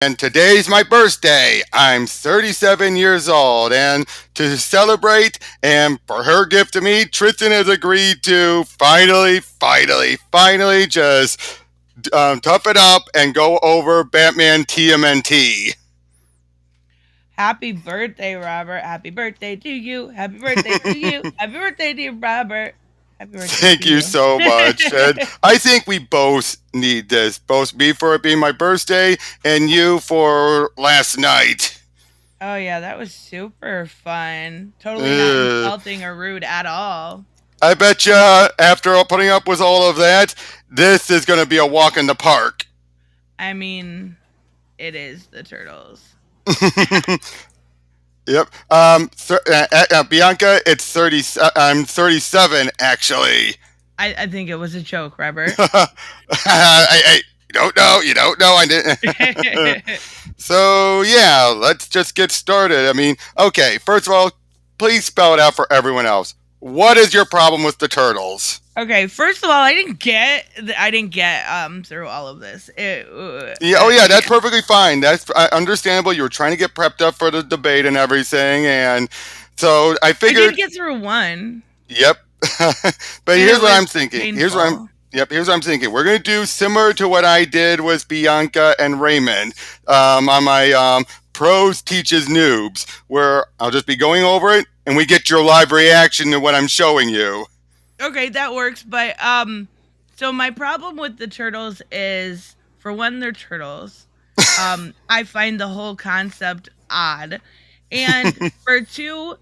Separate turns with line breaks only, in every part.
And today's my birthday. I'm 37 years old, and to celebrate, and for her gift to me, Tristan has agreed to finally just tough it up and go over Batman TMNT.
Happy birthday, Robert. Happy birthday to you. Happy birthday to you. Happy birthday, dear Robert. Happy birthday
Thank
to
you
you.
so much. And I think we both need this. Both me for it being my birthday and you for last night.
Oh, yeah, that was super fun. Totally not
Uh,
insulting or rude at all.
I bet you after putting up with all of that, this is going to be a walk in the park.
I mean, it is the Turtles.
Yep. Bianca, it's 30. I'm 37 actually.
I think it was a joke, Robert.
You don't know. You don't know. I didn't. So yeah, let's just get started. I mean, okay. First of all, please spell it out for everyone else. What is your problem with the turtles?
Okay, first of all, I didn't get through all of this.
Yeah, that's perfectly fine. That's understandable. You were trying to get prepped up for the debate and everything, and so I
I
figured.
did get through one.
Yep. But
And
here's
it
what I'm
was
thinking.
painful.
Here's what I'm thinking. We're gonna do similar to what I did with Bianca and Raymond on my pros teaches noobs, where I'll just be going over it and we get your live reaction to what I'm showing you.
Okay, that works. But so my problem with the turtles is, for one, they're turtles. I find the whole concept odd, and for two,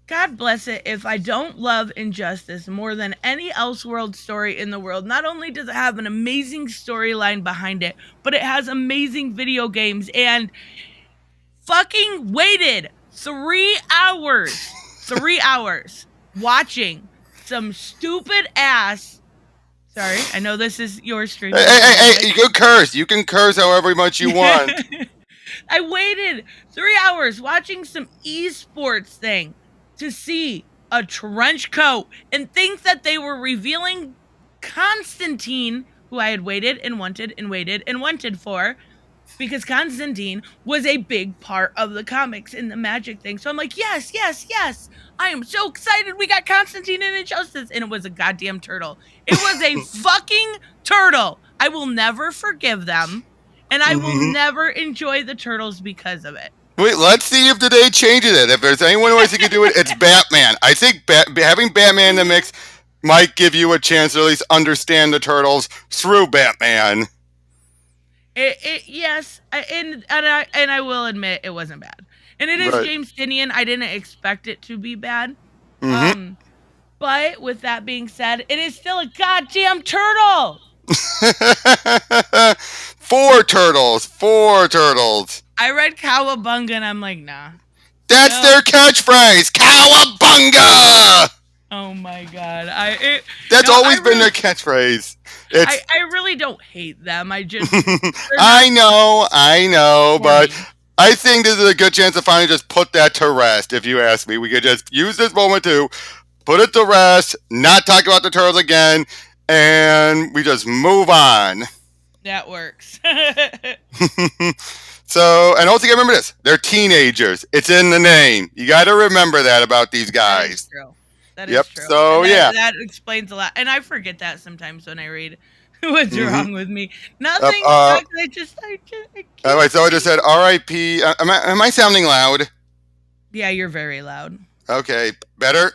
God bless it, if I don't love Injustice more than any Elseworld story in the world, not only does it have an amazing storyline behind it, but it has amazing video games, and fucking waited 3 hours, 3 hours watching some stupid ass. Sorry, I know this is your stream.
Hey, you can curse. You can curse however much you want.
I waited 3 hours watching some esports thing to see a trench coat and think that they were revealing Constantine, who I had waited and wanted for, because Constantine was a big part of the comics in the magic thing. So I'm like, yes, yes, yes. I am so excited we got Constantine in Injustice. And it was a goddamn turtle. It was a fucking turtle. I will never forgive them. And I will never enjoy the turtles because of it.
Wait, let's see if today changes it. If there's anyone who who can do it, it's Batman. I think having Batman in the mix might give you a chance to at least understand the turtles through Batman.
Yes, and I will admit it wasn't bad, and it is
Right.
James Tinian. I didn't expect it to be bad,
Mm-hmm.
But with that being said, it is still a goddamn turtle.
Four turtles. Four turtles.
I read Cowabunga and I'm like, nah.
That's
No.
their catchphrase. Cowabunga!
Oh my god.
That's always been their catchphrase.
I really don't hate them. I just
I know, but I think this is a good chance to finally just put that to rest, if you ask me. We could just use this moment to put it to rest, not talk about the turtles again, and we just move on.
That works.
So, and also remember this. They're teenagers. It's in the name. You got to remember that about these
That is
guys.
true. That
Yep.
is true.
So, yeah.
That explains a lot. And I forget that sometimes when I read. What's wrong with me? Nothing. I can't.
Anyway, so I just said R.I.P. Am I sounding loud?
Yeah, you're very loud.
Okay, better.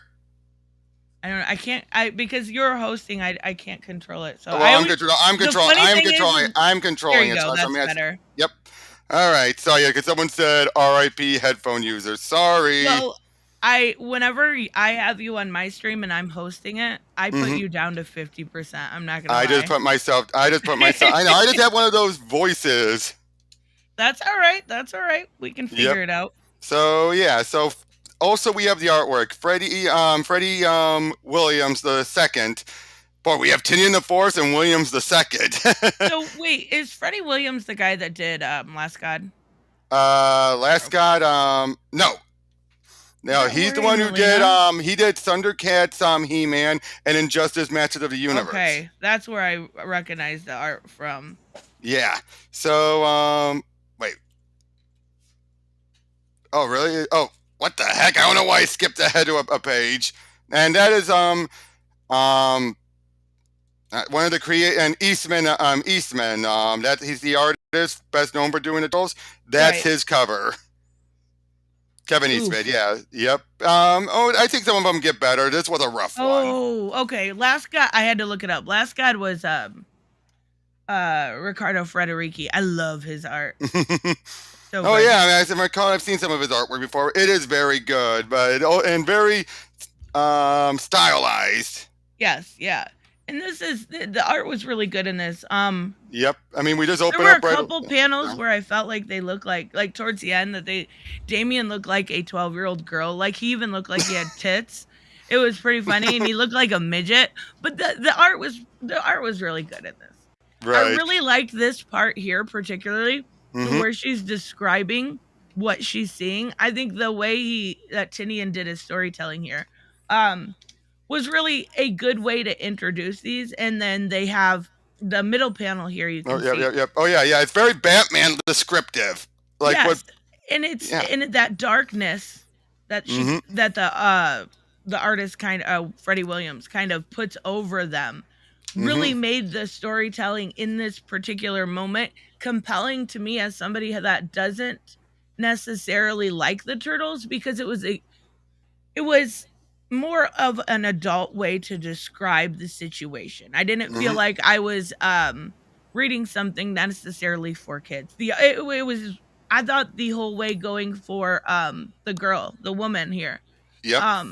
I don't know. I can't. Because you're hosting. I can't control it. So
I'm controlling
there you
it.
go.
So
That's better.
Yep. All right. So yeah, because someone said R.I.P. headphone user. Sorry.
Well, whenever I have you on my stream and I'm hosting it, I put you down to 50%. I'm not gonna lie.
I just put myself. I know. I just have one of those voices.
That's all right. We can figure it out.
So yeah. So also we have the artwork. Freddie Williams the second. Boy, we have Tinian the fourth and Williams the second.
So wait, is Freddie Williams the guy that did Last God?
Last God. No, he's the one who did he did Thundercats, He-Man, and Injustice Masters of the Universe.
Okay, that's where I recognize the art from.
Yeah. So Oh, really? Oh, what the heck? I don't know why I skipped ahead to a page. And that is one of the Eastman that he's the artist best known for doing the dolls. That's his cover. Kevin Eastman, yeah, yep. I think some of them get better. This was a rough one.
Oh, okay. Last God, I had to look it up. Last God was Riccardo Federici. I love his art.
So good. Yeah, I mean, I've seen some of his artwork before. It is very good, and very stylized.
Yes, yeah. And this is the art was really good in this.
Yep. I mean, we just opened
there
up.
There were a couple panels where I felt like they looked like towards the end that Damien looked like a 12-year-old girl. Like he even looked like he had tits. It was pretty funny, and he looked like a midget. But the art was really good in this. Right. I really liked this part here particularly, where she's describing what she's seeing. I think the way that Tinian did his storytelling here, was really a good way to introduce these. And then they have the middle panel here. You can see.
Yep. Oh yeah. It's very Batman descriptive. Like yes. What?
And it's in that darkness that she that the artist Freddie Williams kind of puts over them. Really made the storytelling in this particular moment compelling to me as somebody that doesn't necessarily like the Turtles, because it was more of an adult way to describe the situation. I didn't feel like I was reading something necessarily for kids. It was, I thought the whole way going for the woman here.
Yep.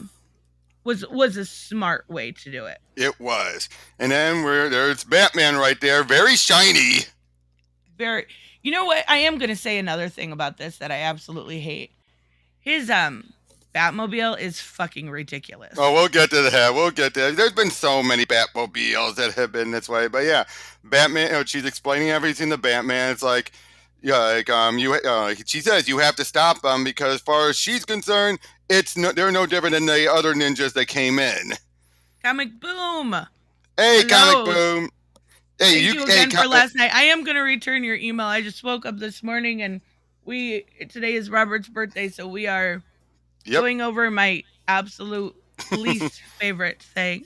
Was a smart way to do it.
It was. And then there's Batman right there, very shiny.
Very. You know what? I am going to say another thing about this that I absolutely hate. His Batmobile is fucking ridiculous.
Oh, we'll get to that. There's been so many Batmobiles that have been this way, but yeah, Batman. She's explaining everything to Batman. It's like, she says you have to stop them because, as far as she's concerned, they're no different than the other ninjas that came in.
Comic Boom.
Hey, Hello. Comic Boom. Hey,
Thank you again for last night. I am going to return your email. I just woke up this morning and today is Robert's birthday, so we are going over my absolute least favorite thing.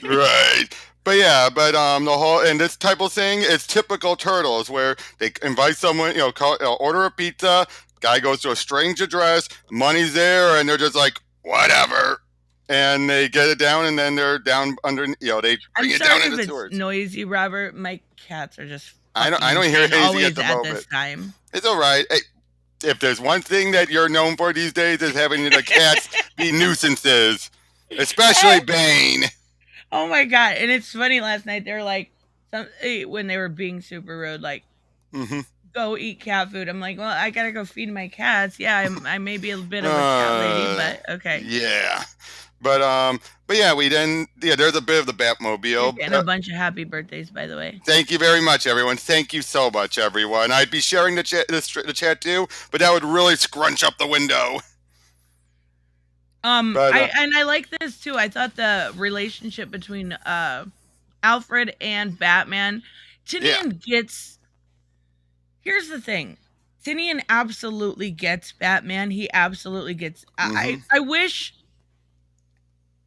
Right. But yeah, the whole, and this type of thing is typical Turtles, where they invite someone, order a pizza, guy goes to a strange address, money's there, and they're just like, whatever. And they get it down, and then they're down under, they bring it down in the sewers.
It's noisy, Robert. My cats are just
I don't hear anything at the moment.
This time.
It's all right. Hey, if there's one thing that you're known for these days, is having the cats be nuisances, especially Bane.
Oh my God. And it's funny, last night, they were like, when they were being super rude, like, go eat cat food. I'm like, well, I gotta go feed my cats. Yeah, I may be a bit of a cat lady, but okay.
Yeah. But yeah, there's a bit of the Batmobile.
And a bunch of happy birthdays, by the way.
Thank you very much, everyone. Thank you so much, everyone. I'd be sharing the chat too, but that would really scrunch up the window.
I like this too. I thought the relationship between Alfred and Batman, Tinian gets. Here's the thing, Tinian absolutely gets Batman. He absolutely gets. I wish,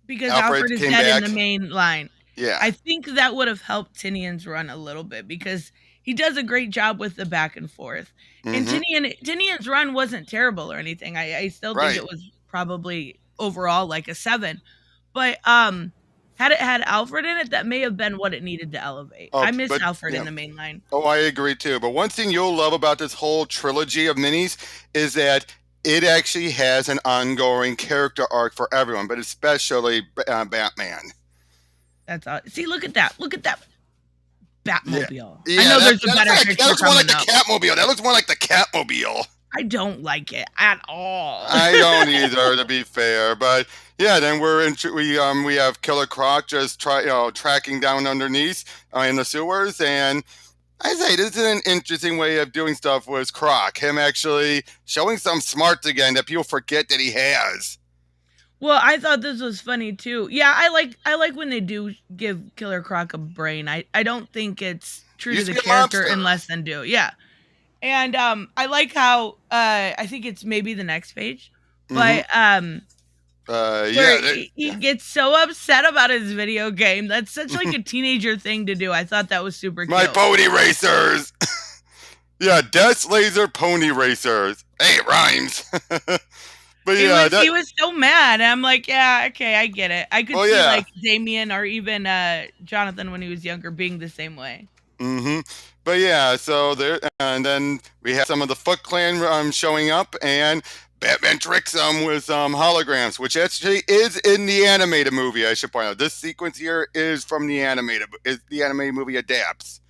because Alfred is dead in the main line.
Yeah,
I think that would have helped Tinian's run a little bit, because he does a great job with the back and forth. And Tinian's run wasn't terrible or anything. I still think it was probably overall like a 7, but had it had Alfred in it, that may have been what it needed to elevate. I miss Alfred in the main line.
Oh, I agree too. But one thing you'll love about this whole trilogy of minis is that it actually has an ongoing character arc for everyone, but especially Batman.
That's all. See, look at that Batmobile.
Yeah,
I know there's a better picture.
That looks more like the Catmobile. That looks more like the Catmobile.
I don't like it at all.
I don't either, to be fair. But yeah, then we have Killer Croc just tracking down underneath in the sewers, and I say this is an interesting way of doing stuff with Croc. Him actually showing some smarts again that people forget that he has.
Well, I thought this was funny too. Yeah, I like when they do give Killer Croc a brain. I don't think it's true to the character unless than do. Yeah. And I like how I think it's maybe the next page,
Mhm.
but
Yeah.
he gets so upset about his video game. That's such like a teenager thing to do. I thought that was super
My
cute.
pony racers. Yeah, Death Laser Pony Racers. Hey, it rhymes. But yeah,
He was so mad. And I'm like, yeah, okay, I get it. I could
Oh,
see
yeah.
like Damien or even Jonathan when he was younger being the same way.
But yeah, so there, and then we have some of the Foot Clan showing up, and Batman tricks them with holograms, which actually is in the animated movie. I should point out this sequence here is from the animated movie adapts,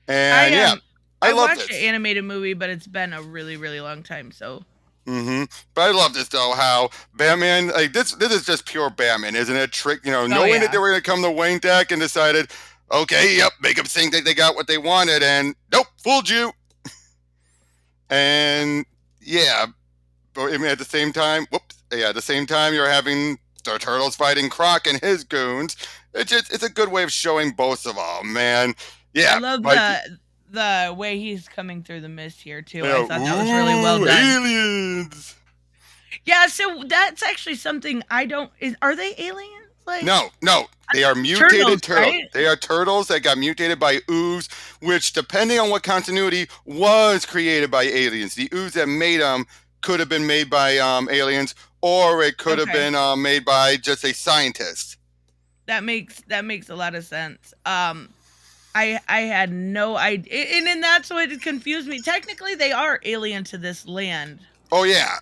and I love
watched
this.
the animated movie, but it's been a really, really long time. So.
But I love this though. How Batman, like this is just pure Batman, isn't it? Trick, knowing that they were going to come to Wayne Deck and decided, okay, yep, make them think that they got what they wanted, and nope, fooled you. And yeah, but I mean, at the same time, you're having the Turtles fighting Croc and his goons. It's a good way of showing both of them, man. Yeah,
I love the way he's coming through the mist here too. I thought that was really well done.
Aliens.
Yeah, so that's actually something I don't. Are they aliens? Like
no, they are mutated turtles.
Right?
They are turtles that got mutated by ooze, which, depending on what continuity, was created by aliens. The ooze that made them could have been made by aliens, or it could have been made by just a scientist.
That makes a lot of sense. I had no idea, and that's what confused me. Technically, they are alien to this land.
Oh yeah,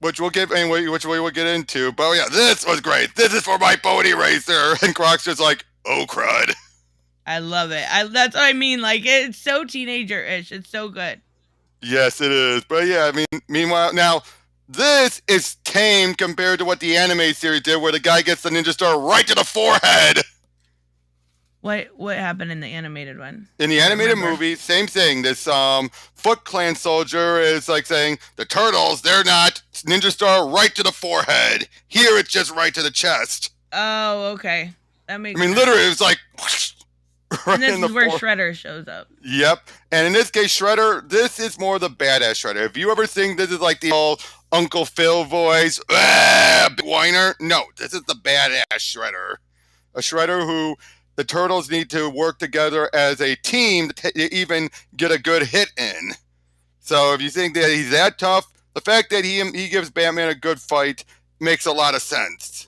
which we will get into. But yeah, this was great. This is for my pony racer, and Croc's just like, oh crud.
I love it. That's what I mean. Like, it's so teenager-ish. It's so good.
Yes, it is. But yeah, I mean, meanwhile, now this is tame compared to what the anime series did, where the guy gets the ninja star right to the forehead.
What happened in the animated one?
In the animated movie, same thing. This Foot Clan soldier is like saying, the Turtles, they're not. Ninja star right to the forehead. Here it's just right to the chest.
Oh, okay. That makes
sense. Literally, it was like...
Right, and this is where Shredder shows up.
Yep. And in this case, Shredder, this is more the badass Shredder. If you ever think this is like the old Uncle Phil voice, whiner, no, this is the badass Shredder. A Shredder who the Turtles need to work together as a team to even get a good hit in. So if you think that he's that tough, the fact that he gives Batman a good fight makes a lot of sense.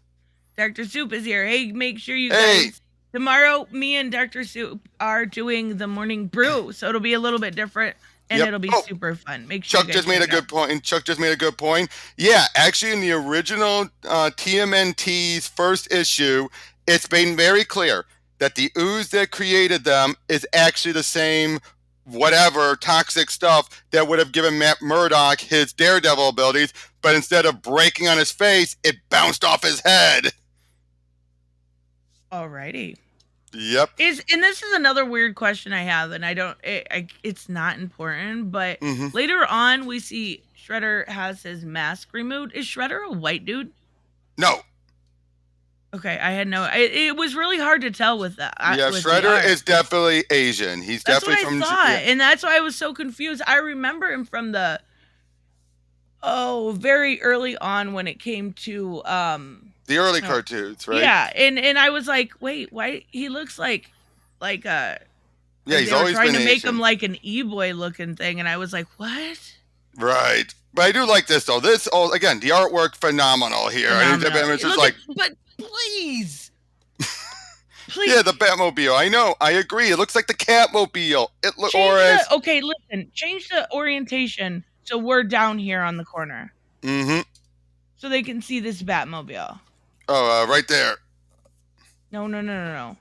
Dr. Soup is here. Hey, make sure you guys... Tomorrow, me and Dr. Soup are doing the morning brew, so it'll be a little bit different, and it'll be super fun. Make sure
Chuck just made a good point. Chuck just made a good point. Yeah, actually, in the original TMNT's first issue, it's been very clear that the ooze that created them is actually the same whatever toxic stuff that would have given Matt Murdock his Daredevil abilities, but instead of breaking on his face, it bounced off his head.
Alrighty.
Yep.
And this is another weird question I have, and it's not important, but later on we see Shredder has his mask removed. Is Shredder a white dude?
No.
Okay, I had no. It was really hard to tell with that.
Yeah, with Shredder is definitely Asian. He's definitely from.
And that's why I was so confused. I remember him from the. Very early on when it came to
the early cartoons, right?
Yeah, and I was like, wait, why he looks like a
he's always
trying
been
to make
Asian.
him like an e-boy looking thing, and I was like, what?
Right, but I do like this though. This again, the artwork phenomenal here. It's just like,
but please.
Yeah, the Batmobile. I know. I agree. It looks like the Catmobile.
Okay, listen. Change the orientation so we're down here on the corner. So they can see this Batmobile.
Oh, right there.
No.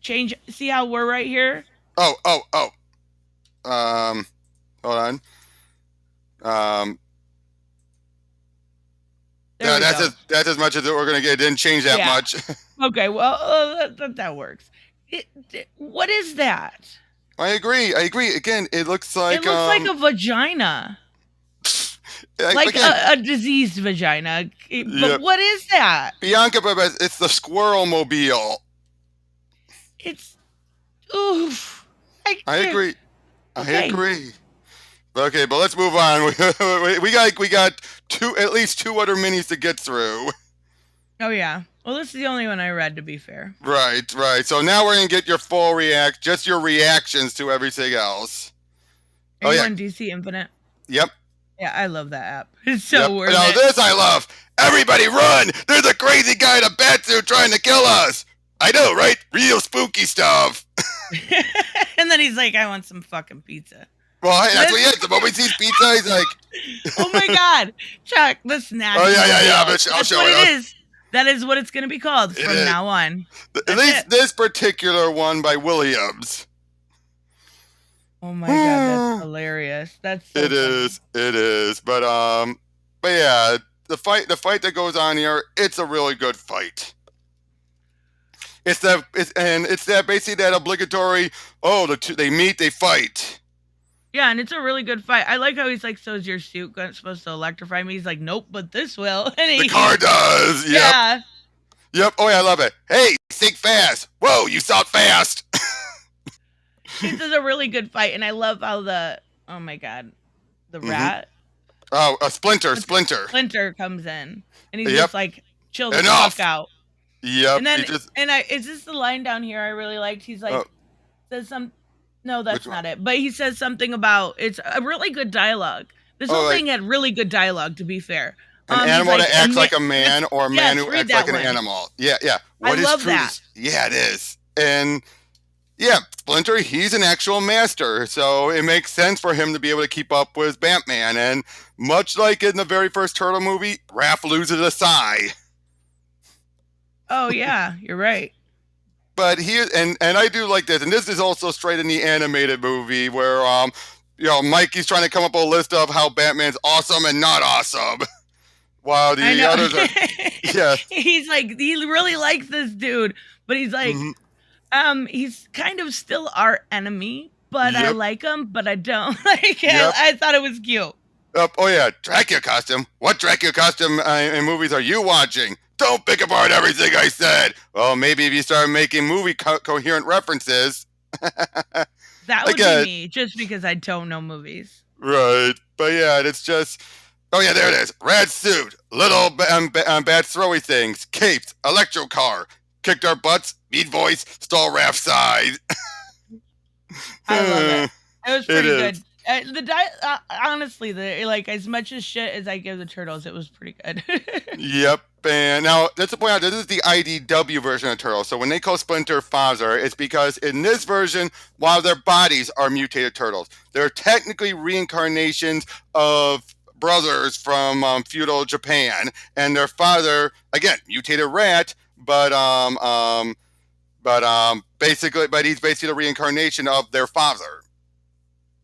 Change. See how we're right here?
Oh. Hold on. That's as much as we're gonna get. It didn't change that much.
Okay, well that works. What is that?
I agree. Again, it looks like
like a vagina. Like a diseased vagina. But what is that?
Bianca, it's the Squirrel Mobile.
It's oof.
I agree. I agree. Okay, but let's move on. We got at least two other minis to get through.
Oh yeah. Well, this is the only one I read, to be fair.
Right. So now we're gonna get your full just your reactions to everything else.
Are you on DC Infinite?
Yep.
Yeah, I love that app. It's so worth it.
Now this I love. Everybody run! There's a crazy guy in a batsuit trying to kill us. I know, right? Real spooky stuff.
And then he's like, I want some fucking pizza.
Well, hey, that's what he is. The moment he sees pizza, he's like...
Oh my God. Chuck, the snack.
Oh, yeah. I'll show
it is. That is what it's going to be called from now on.
At least this particular one by Williams.
Oh my God, that's hilarious. That's so funny.
It is. But yeah, the fight that goes on here, it's a really good fight. It's that basically that obligatory, they meet, they fight.
Yeah, and it's a really good fight. I like how he's like, so is your suit supposed to electrify me? He's like, nope, but this will. And
the car does. Yep.
Yeah.
Yep. Oh, yeah, I love it. Hey, think fast. Whoa, you saw it fast.
This is a really good fight, and I love how the rat.
Oh, a Splinter.
Splinter comes in, and he's
Yep.
just like, chill the fuck out.
Yep.
And then, is this the line down here I really liked? He's like, says some. No, that's not it. But he says something about, it's a really good dialogue. This whole thing had really good dialogue, to be fair.
An animal that acts like a man, or a man who acts like an animal. Yeah.
I love that.
Yeah, it is. And yeah, Splinter, he's an actual master, so it makes sense for him to be able to keep up with Batman. And much like in the very first Turtle movie, Raph loses a sigh.
Oh yeah, you're right.
But and I do like this, and this is also straight in the animated movie where Mikey's trying to come up with a list of how Batman's awesome and not awesome, while the others are
He's like, he really likes this dude, but he's like, he's kind of still our enemy, but I like him, but I don't. I thought it was cute.
Oh yeah, Dracula costume. What Dracula costume in movies are you watching? Don't pick apart everything I said. Well, maybe if you start making movie coherent references.
That would be me, just because I don't know movies.
Right. But yeah, it's just... Oh yeah, there it is. Red suit, little bad throwy things, capes, electro car, kicked our butts, meat voice, stole Raph's side.
I love it. It was pretty good. Honestly, like, as much as shit as I give the Turtles, it was pretty good.
Yep. And now, just to point out, this is the IDW version of Turtles. So when they call Splinter father, it's because in this version, while their bodies are mutated turtles, they're technically reincarnations of brothers from feudal Japan, and their father, again, mutated rat, but he's basically the reincarnation of their father.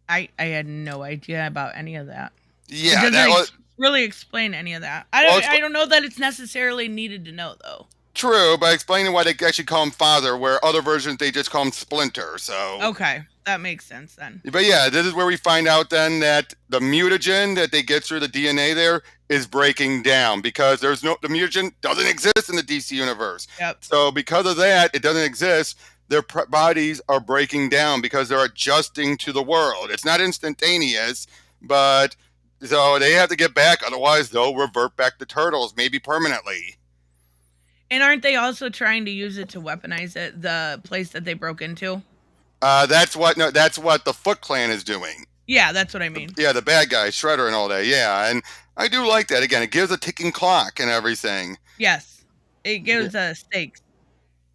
I had no idea about any of that.
Yeah,
it doesn't really explain any of that. I don't know that it's necessarily needed to know, though.
True, but explaining why they actually call him father, where other versions they just call him Splinter. So
okay, that makes sense then.
But yeah, this is where we find out then that the mutagen that they get through the DNA there is breaking down, because the mutagen doesn't exist in the DC universe.
Yep.
So because of that, it doesn't exist. Their bodies are breaking down because they're adjusting to the world. It's not instantaneous, but so they have to get back. Otherwise, they'll revert back to turtles, maybe permanently.
And aren't they also trying to use it to weaponize it, the place that they broke into?
That's what the Foot Clan is doing.
Yeah, that's what I mean.
The bad guys, Shredder and all that. Yeah, and I do like that. Again, it gives a ticking clock and everything.
Yes, it gives stakes.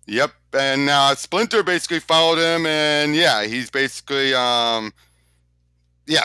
Yep, and now Splinter basically followed him, and he's basically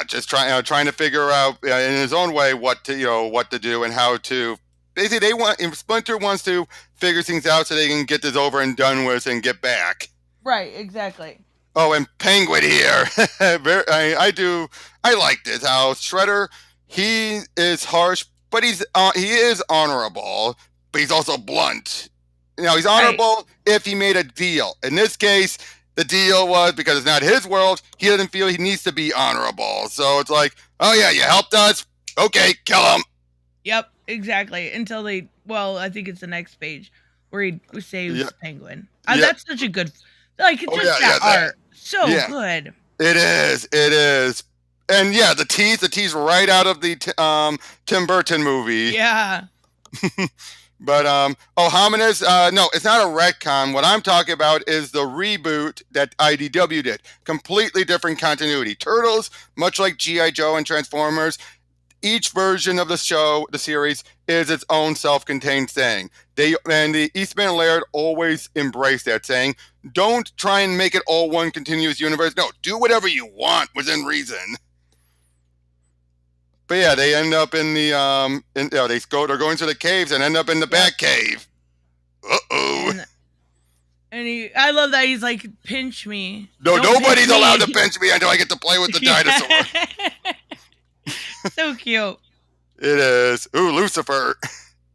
just trying to figure out in his own way what to do and how to. Basically, Splinter wants to figure things out so they can get this over and done with and get back.
Right, exactly.
Oh, and Penguin here. I like this. How Shredder, he is harsh, but he is honorable, but he's also blunt. He's honorable if he made a deal. In this case, the deal was, because it's not his world, he doesn't feel he needs to be honorable. So it's like, oh yeah, you helped us. Okay, kill him.
Yep, exactly. Until I think it's the next page where he saves Penguin. That's such a good, art. So good.
It is. And yeah, the tease right out of the Tim Burton movie.
Yeah.
But Hominids, no, it's not a retcon. What I'm talking about is the reboot that IDW did. Completely different continuity. Turtles, much like G.I. Joe and Transformers, each version of the show, the series, is its own self-contained thing. The Eastman and Laird always embrace that, saying, don't try and make it all one continuous universe. No, do whatever you want within reason. But yeah, they end up in the they're going to the caves and end up in the Bat Cave. Uh-oh.
And I love that he's like, pinch me.
No, nobody's allowed to pinch me until I get to play with the dinosaur.
So cute.
It is. Ooh, Lucifer.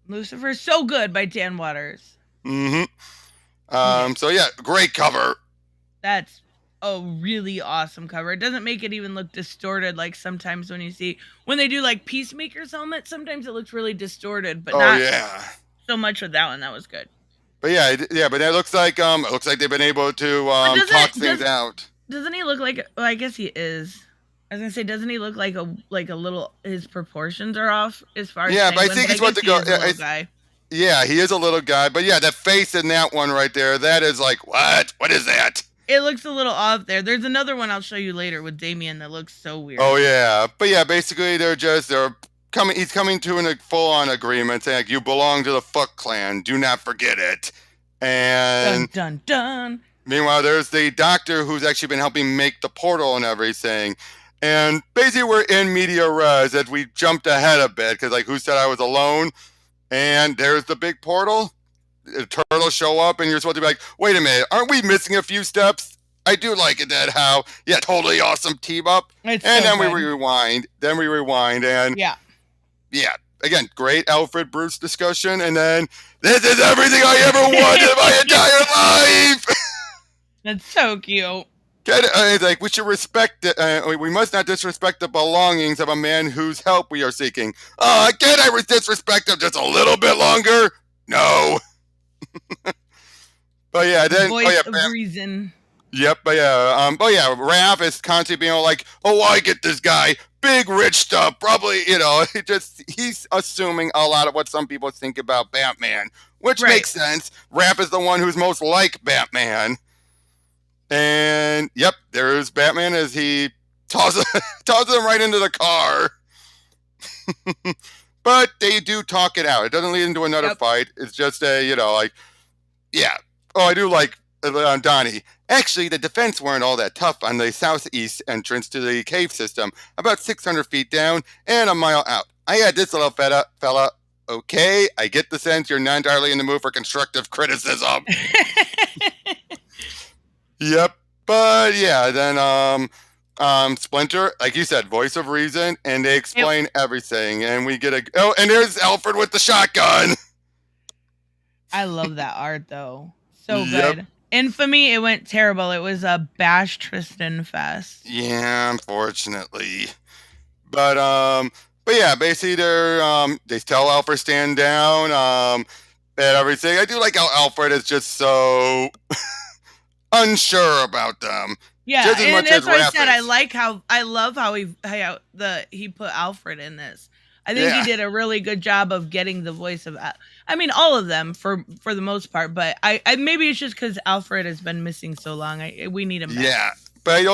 Lucifer's so good by Dan Waters.
Mm-hmm. So yeah, great cover.
That's a really awesome cover. It doesn't make it even look distorted like sometimes when they do like Peacemaker's helmet, sometimes it looks really distorted, but not so much with that one. That was good.
But but it looks like they've been able to talk things out.
Doesn't he look like, well, I guess he is. I was gonna say, doesn't he look like a little, his proportions are off as far as
but I think he's what to go.
Guy.
Yeah, he is a little guy, but yeah, that face in that one right there, that is like, what? What is that?
It looks a little off there. There's another one I'll show you later with Damien that looks so weird.
Oh yeah, but yeah, basically they're coming. He's coming to a full-on agreement, saying like, you belong to the Fuck Clan. Do not forget it. And
dun dun dun.
Meanwhile, there's the doctor who's actually been helping make the portal and everything. And basically, we're in media res as we jumped ahead a bit because, like, who said I was alone? And there's the big portal. The turtles show up, and you're supposed to be like, wait a minute, aren't we missing a few steps? I do like it that how, totally awesome team up. And then we rewind. And yeah. Again, great Alfred Bruce discussion. And then, this is everything I ever wanted in my entire life.
That's so cute.
It's like, we should respect it. We must not disrespect the belongings of a man whose help we are seeking. Can I disrespect him just a little bit longer? No. But yeah, then
voice of reason.
Yep, but yeah, Raph is constantly being like, I get this guy, big rich stuff, probably, he's assuming a lot of what some people think about Batman, which makes sense. Raph is the one who's most like Batman. And yep, there's Batman as he tosses him right into the car. But they do talk it out. It doesn't lead into another fight. It's just I do like Donnie. Actually, the defense weren't all that tough on the southeast entrance to the cave system, about 600 feet down and a mile out. I had this little fella. Okay, I get the sense you're not entirely in the mood for constructive criticism. Yep, but yeah, then Splinter, like you said, voice of reason, and they explain everything, and we get and there's Alfred with the shotgun.
I love that art though, so good. Infamy, it went terrible. It was a Bash Tristan fest. Yeah,
unfortunately, but yeah, basically they tell Alfred stand down, and everything. I do like how Alfred is just so unsure about them.
Yeah, just as much that's what I said. I love how he put Alfred in this. I think he did a really good job of getting the voice of. I mean, all of them for the most part, but I maybe it's just because Alfred has been missing so long. We need him back.
Yeah, but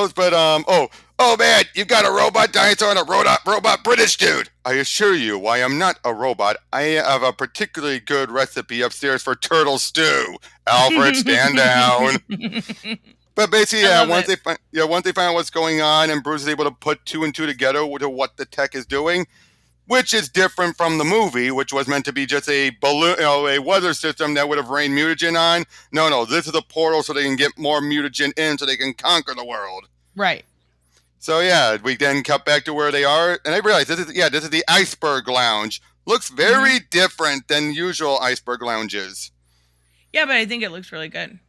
man, you've got a robot dinosaur and a robot British dude. I assure you, why I'm not a robot. I have a particularly good recipe upstairs for turtle stew. Alfred, stand down. But basically, once they find out what's going on, and Bruce is able to put two and two together to what the tech is doing, which is different from the movie, which was meant to be just a balloon, a weather system that would have rained mutagen on. No, this is a portal so they can get more mutagen in, so they can conquer the world.
Right.
So yeah, we then cut back to where they are, and I realized this is the Iceberg Lounge. Looks very different than usual Iceberg Lounges.
Yeah, but I think it looks really good.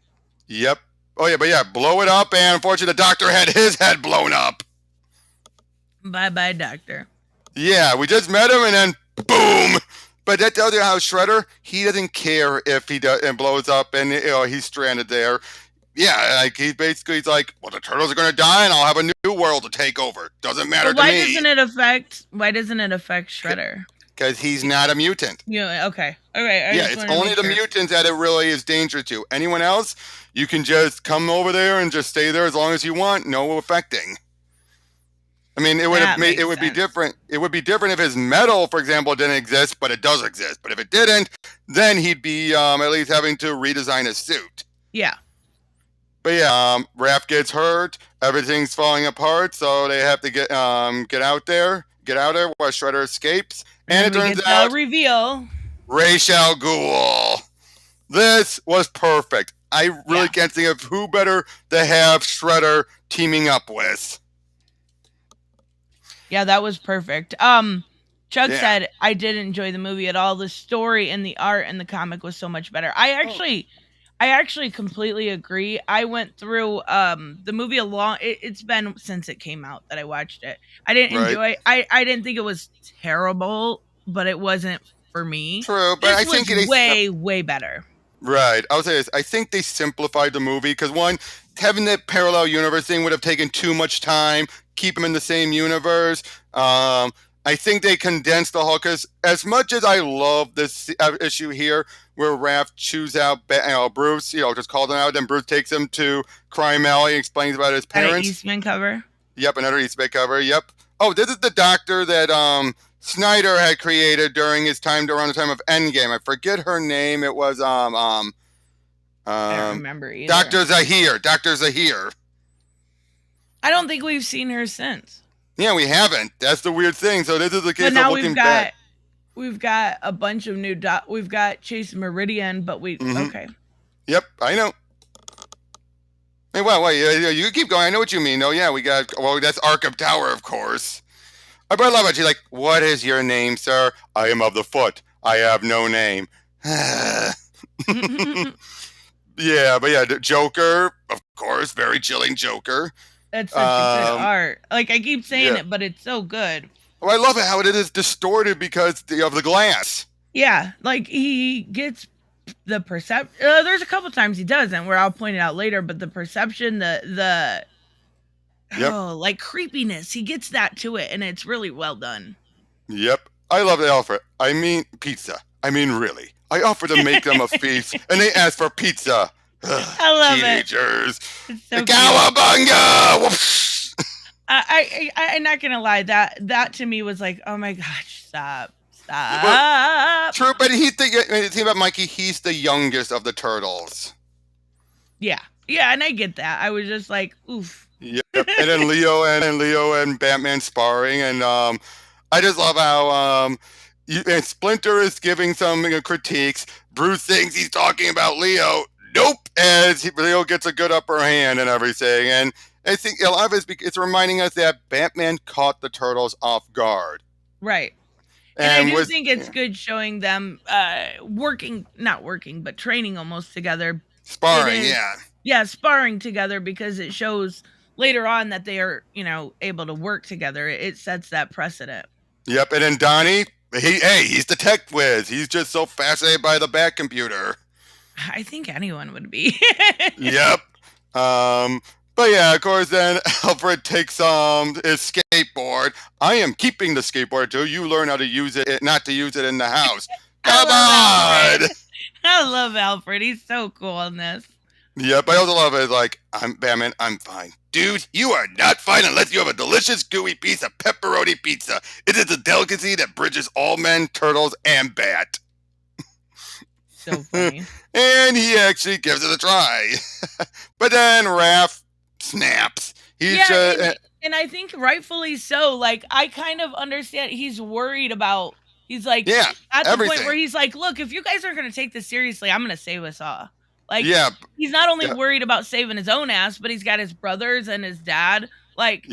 Yep. Oh yeah, but yeah, blow it up, and unfortunately, the doctor had his head blown up.
Bye, doctor.
Yeah, we just met him, and then boom. But that tells you how Shredder, he doesn't care if he does and blows up, and he's stranded there. Yeah, like he's like, well, the turtles are gonna die, and I'll have a new world to take over. Doesn't matter to me.
Why doesn't it affect Shredder?
Because he's not a mutant.
Yeah. Okay. Okay.
Yeah, it's only the mutants that it really is danger to. Anyone else, you can just come over there and just stay there as long as you want. No affecting. I mean, it would be different. It would be different if his metal, for example, didn't exist, but it does exist. But if it didn't, then he'd be at least having to redesign his suit.
Yeah.
But yeah, Raph gets hurt. Everything's falling apart, so they have to get out there while Shredder escapes. And it turns out
reveal
Ra's al Ghul. This was perfect. I really can't think of who better to have Shredder teaming up with.
Yeah, that was perfect. Chuck said, I didn't enjoy the movie at all. The story and the art and the comic was so much better. I actually completely agree. I went through the movie it's been since it came out that I watched it. I didn't enjoy I didn't think it was terrible, but it wasn't for me.
True, but I think it is
way better.
Right. I would say this. I think they simplified the movie because one, having that parallel universe thing would have taken too much time. Keep them in the same universe. I think they condensed the whole, because as much as I love this issue here where Raph chews out Bruce, just called him out, then Bruce takes him to Crime Alley and explains about his parents.
Another Eastman cover.
Yep, another Eastman cover. Yep. Oh, this is the doctor that Snyder had created during his time around the time of Endgame. I forget her name. It was
I don't remember either.
Dr. Zahir. I
don't think we've seen her since.
Yeah, we haven't. That's the weird thing. So this is the case of looking back.
We've got a bunch of new we've got Chase Meridian, but okay.
Yep, I know. Hey, wait, you keep going. I know what you mean. Oh, yeah, we got, that's Arkham Tower, of course. But I love it. She's like, what is your name, sir? I am of the Foot. I have no name. Yeah, the Joker, of course, very chilling Joker.
That's such a good art. Like, I keep saying it, but it's so good.
Oh, I love it how it is distorted because of the glass.
Yeah, like he gets the perception. There's a couple times he doesn't, where I'll point it out later. But the perception, like creepiness, he gets that to it, and it's really well done.
Yep, I love the offer. I mean pizza. I mean really. I offer to make them a feast, and they ask for pizza.
I love
teenagers.
It. So
Cowabunga!
I'm not gonna lie. That to me was like, oh my gosh, stop.
Well, true, but he's the thing about Mikey. He's the youngest of the turtles.
Yeah, and I get that. I was just like, oof.
Yep. And then Leo and Batman sparring, and I just love how and Splinter is giving some critiques. Bruce thinks he's talking about Leo. Nope, as Leo gets a good upper hand and everything, and I think a lot of it's reminding us that Batman caught the turtles off guard.
Right. And I do think it's good showing them not working, but training almost together.
Sparring,
Yeah, sparring together, because it shows later on that they are, able to work together. It sets that precedent.
Yep, and then Donnie, he's the tech whiz. He's just so fascinated by the Bat computer.
I think anyone would be.
Yep. But yeah, of course, then Alfred takes his skateboard. I am keeping the skateboard too. You learn how to use it, not to use it in the house. Come on!
I love Alfred. He's so cool in this.
Yep, I also love it. Like, I'm Batman, I'm fine. Dude, you are not fine unless you have a delicious gooey piece of pepperoni pizza. It is a delicacy that bridges all men, turtles, and Bat.
So funny.
And he actually gives it a try. But then Raph snaps.
And I think rightfully so. Like, I kind of understand. He's worried about. He's like, at the point where he's like, look, if you guys aren't going to take this seriously, I'm going to save us all. Like, he's not only worried about saving his own ass, but he's got his brothers and his dad. Like,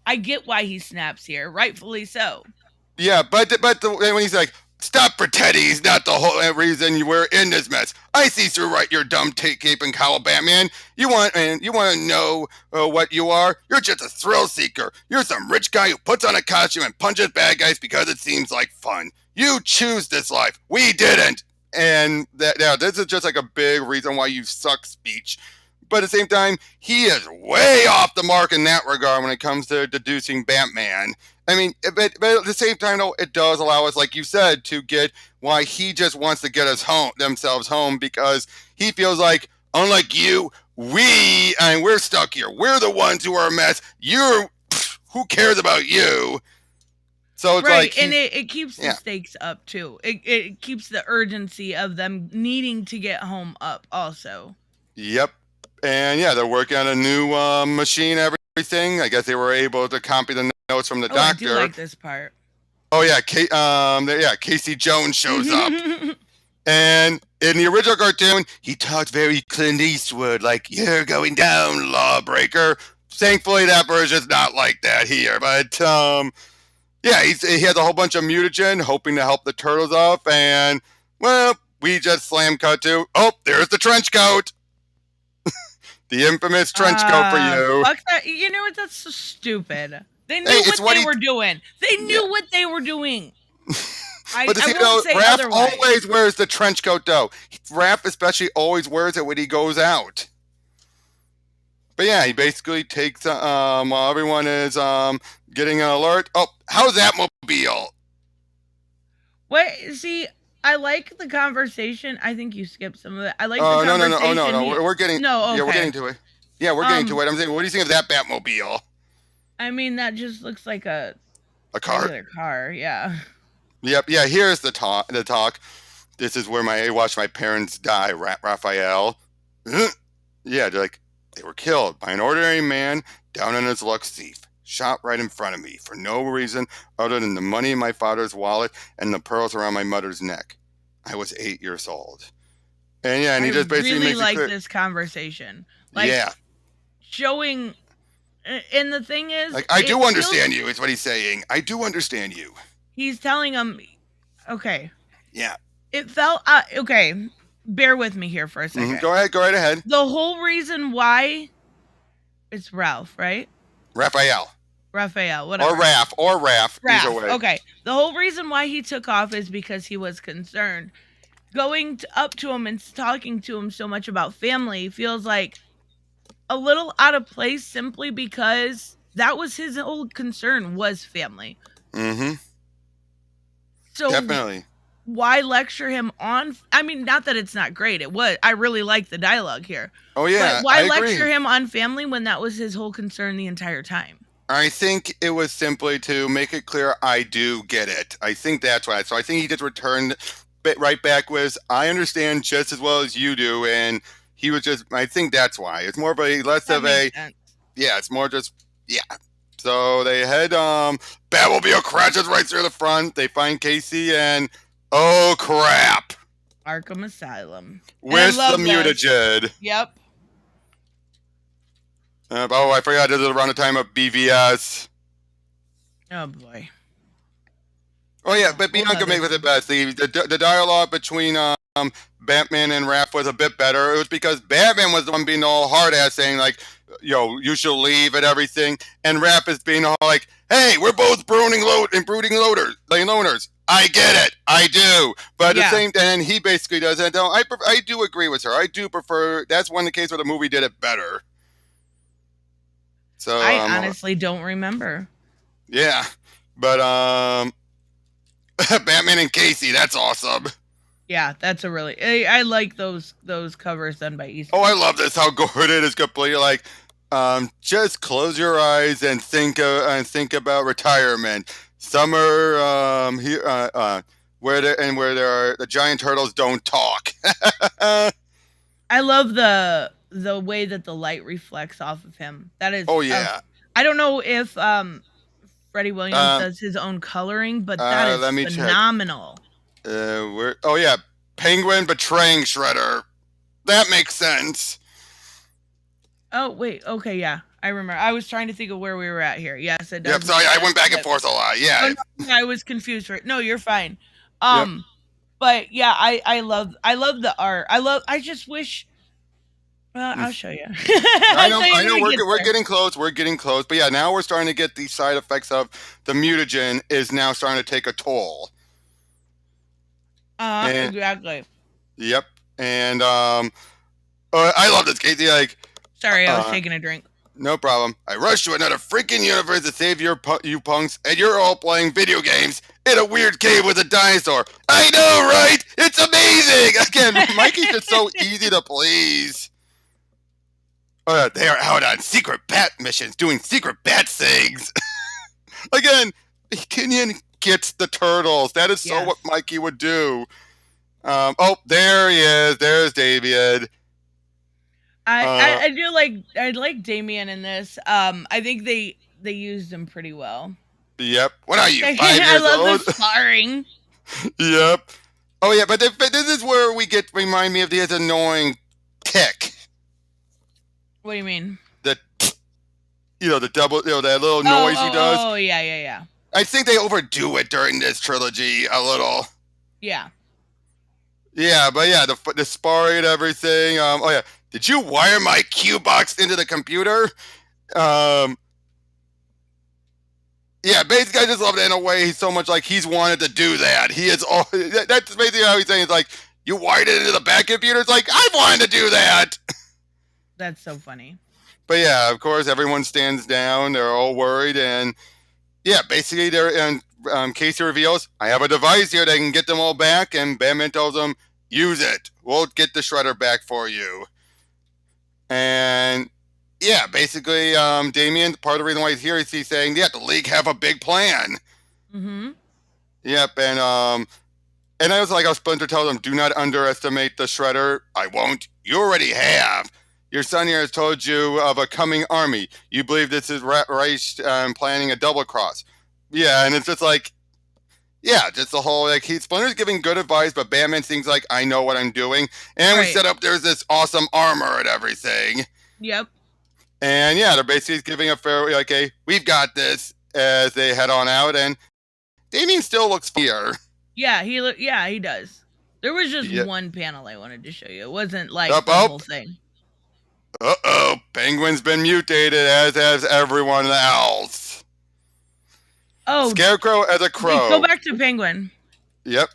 I get why he snaps here, rightfully so. Yeah, but
when he's like, stop pretending he's not the whole reason we're in this mess. I see through your dumb cape and cowl, Batman. You want to know what you are? You're just a thrill seeker. You're some rich guy who puts on a costume and punches bad guys because it seems like fun. You choose this life. We didn't. And this is just like a big reason why you suck speech. But at the same time, he is way off the mark in that regard when it comes to deducing Batman. I mean, but at the same time, though, it does allow us, like you said, to get why he just wants to get us themselves home, because he feels like, unlike you, we're stuck here. We're the ones who are a mess. Who cares about you? So it's
right,
like,
and it keeps the stakes up too. It keeps the urgency of them needing to get home up also.
Yep. And they're working on a new machine, everything. I guess they were able to copy the notes from the doctor.
I do like this part.
Oh yeah, Casey Jones shows up. And in the original cartoon, he talked very Clint Eastwood, like, "You're going down, lawbreaker." Thankfully, that version's not like that here. But he has a whole bunch of mutagen, hoping to help the turtles up. And well, we just slam cut to, oh, there's the trench coat. The infamous trench coat for you.
Fuck that. You know what? That's so stupid. They knew what they were doing. They knew what they were doing.
But Raph always wears the trench coat, though. Raph especially always wears it when he goes out. But yeah, he basically takes, while everyone is getting an alert. Oh, how's that mobile?
Wait, see, I like the conversation. I think you skipped some of it. I like the conversation.
No. We're getting...
No, okay.
Yeah, we're getting to it. Yeah, we're getting to it. I'm saying, what do you think of that Batmobile?
I mean, that just looks like a
car.
Regular car, yeah.
Yep, yeah, here's the talk. This is where I watched my parents die, Raphael. Yeah, they're like, they were killed by an ordinary man down on his luck thief. Shot right in front of me for no reason other than the money in my father's wallet and the pearls around my mother's neck. I was 8 years old. And he just basically
really
makes it clear.
this conversation. Showing, and the thing is...
Like, I do understand you, is what he's saying. I do understand you.
He's telling him, okay.
Yeah.
It felt, okay, bear with me here for a second.
Mm-hmm. Go right ahead.
The whole reason why, it's Ralph, right?
Raphael,
whatever.
Or Raph. Either way.
Okay. The whole reason why he took off is because he was concerned. Going up to him and talking to him so much about family feels like a little out of place, simply because that was his whole concern, was family.
Mm-hmm.
So
definitely.
Why lecture him on... I mean, not that it's not great. It was. I really like the dialogue here.
Oh, yeah.
But why lecture him on family when that was his whole concern the entire time?
I think it was simply to make it clear, I do get it. I think that's why. So I think he just returned right back with, I understand just as well as you do. And he was just... I think that's why. It's more of a... Sense. Yeah, it's more just... Yeah. So they head... Batmobile crashes right through the front. They find Casey and... Oh, crap.
Arkham Asylum.
With the mutagen.
Yep.
I forgot this is around the time of BVS.
Oh, boy.
Oh, yeah, but Bianca made with it best. The dialogue between Batman and Raph was a bit better. It was because Batman was the one being all hard-ass saying, like, you should leave and everything. And Raph is being all like, hey, we're both brooding loners. I get it. I do. But at the same time, he basically does that. No, I do agree with her. I do prefer... That's one of the cases where the movie did it better. So
I honestly don't remember.
Yeah. But Batman and Casey, that's awesome.
Yeah, that's a really... I like those covers done by East.
Oh, I love this. How good it is completely like... just close your eyes and think about retirement. Summer, where the giant turtles don't talk.
I love the way that the light reflects off of him. That is.
Oh yeah.
I don't know if Freddie Williams does his own coloring, but that is phenomenal.
Penguin betraying Shredder. That makes sense.
Oh wait, okay, yeah. I remember. I was trying to think of where we were at here. Yes, it does.
Yep, sorry, I went back and forth a lot. Yeah.
I was confused. No, you're fine. But yeah, I love the art. I just wish... Well, I'll show you.
I know. We're getting close. We're getting close. But yeah, now we're starting to get the side effects of the mutagen is now starting to take a toll.
Exactly.
Yep. And I love this, Casey. Like,
Sorry, I was taking a drink.
No problem. I rushed to another freaking universe to save you punks, and you're all playing video games in a weird cave with a dinosaur. I know, right? It's amazing! Again, Mikey's just so easy to please. They are out on secret bat missions, doing secret bat things. Again, Kenyon gets the turtles. That is so what Mikey would do. There he is. There's David.
I like Damien in this. I think they used him pretty well.
Yep. What are you, 5 years
I love
old?
the sparring.
Yep. Oh yeah, but this is where we remind me of his annoying tick.
What do you mean?
The double, that little noise he does.
Oh yeah.
I think they overdo it during this trilogy a little.
Yeah.
Yeah, but yeah, the sparring and everything. Did you wire my Q box into the computer? Yeah, basically, I just love it in a way. He's so much like he's wanted to do that. He is all. That's basically how he's saying. It's like you wired it into the back computer. It's like I've wanted to do that.
That's so funny.
But yeah, of course, everyone stands down. They're all worried, and yeah, basically, Casey reveals, "I have a device here that can get them all back." And Batman tells them, "Use it. We'll get the Shredder back for you." And yeah, basically, Damien, part of the reason why he's here is he's saying, yeah, the League have a big plan.
Mm-hmm.
Yep, and I was like how Splinter tells him, do not underestimate the Shredder. I won't. You already have. Your son here has told you of a coming army. You believe this is Reich planning a double cross. Yeah, and it's just like, yeah, just the whole, like, Splinter's giving good advice, but Batman thinks like, I know what I'm doing. And we set up, there's this awesome armor and everything.
Yep.
And yeah, they're basically giving a fair, like, okay, we've got this as they head on out. And Damien still looks fear.
Yeah, he does. There was just one panel I wanted to show you. It wasn't like the whole thing.
Penguin's been mutated, as has everyone else.
Oh,
Scarecrow as a crow.
Go back to Penguin.
Yep.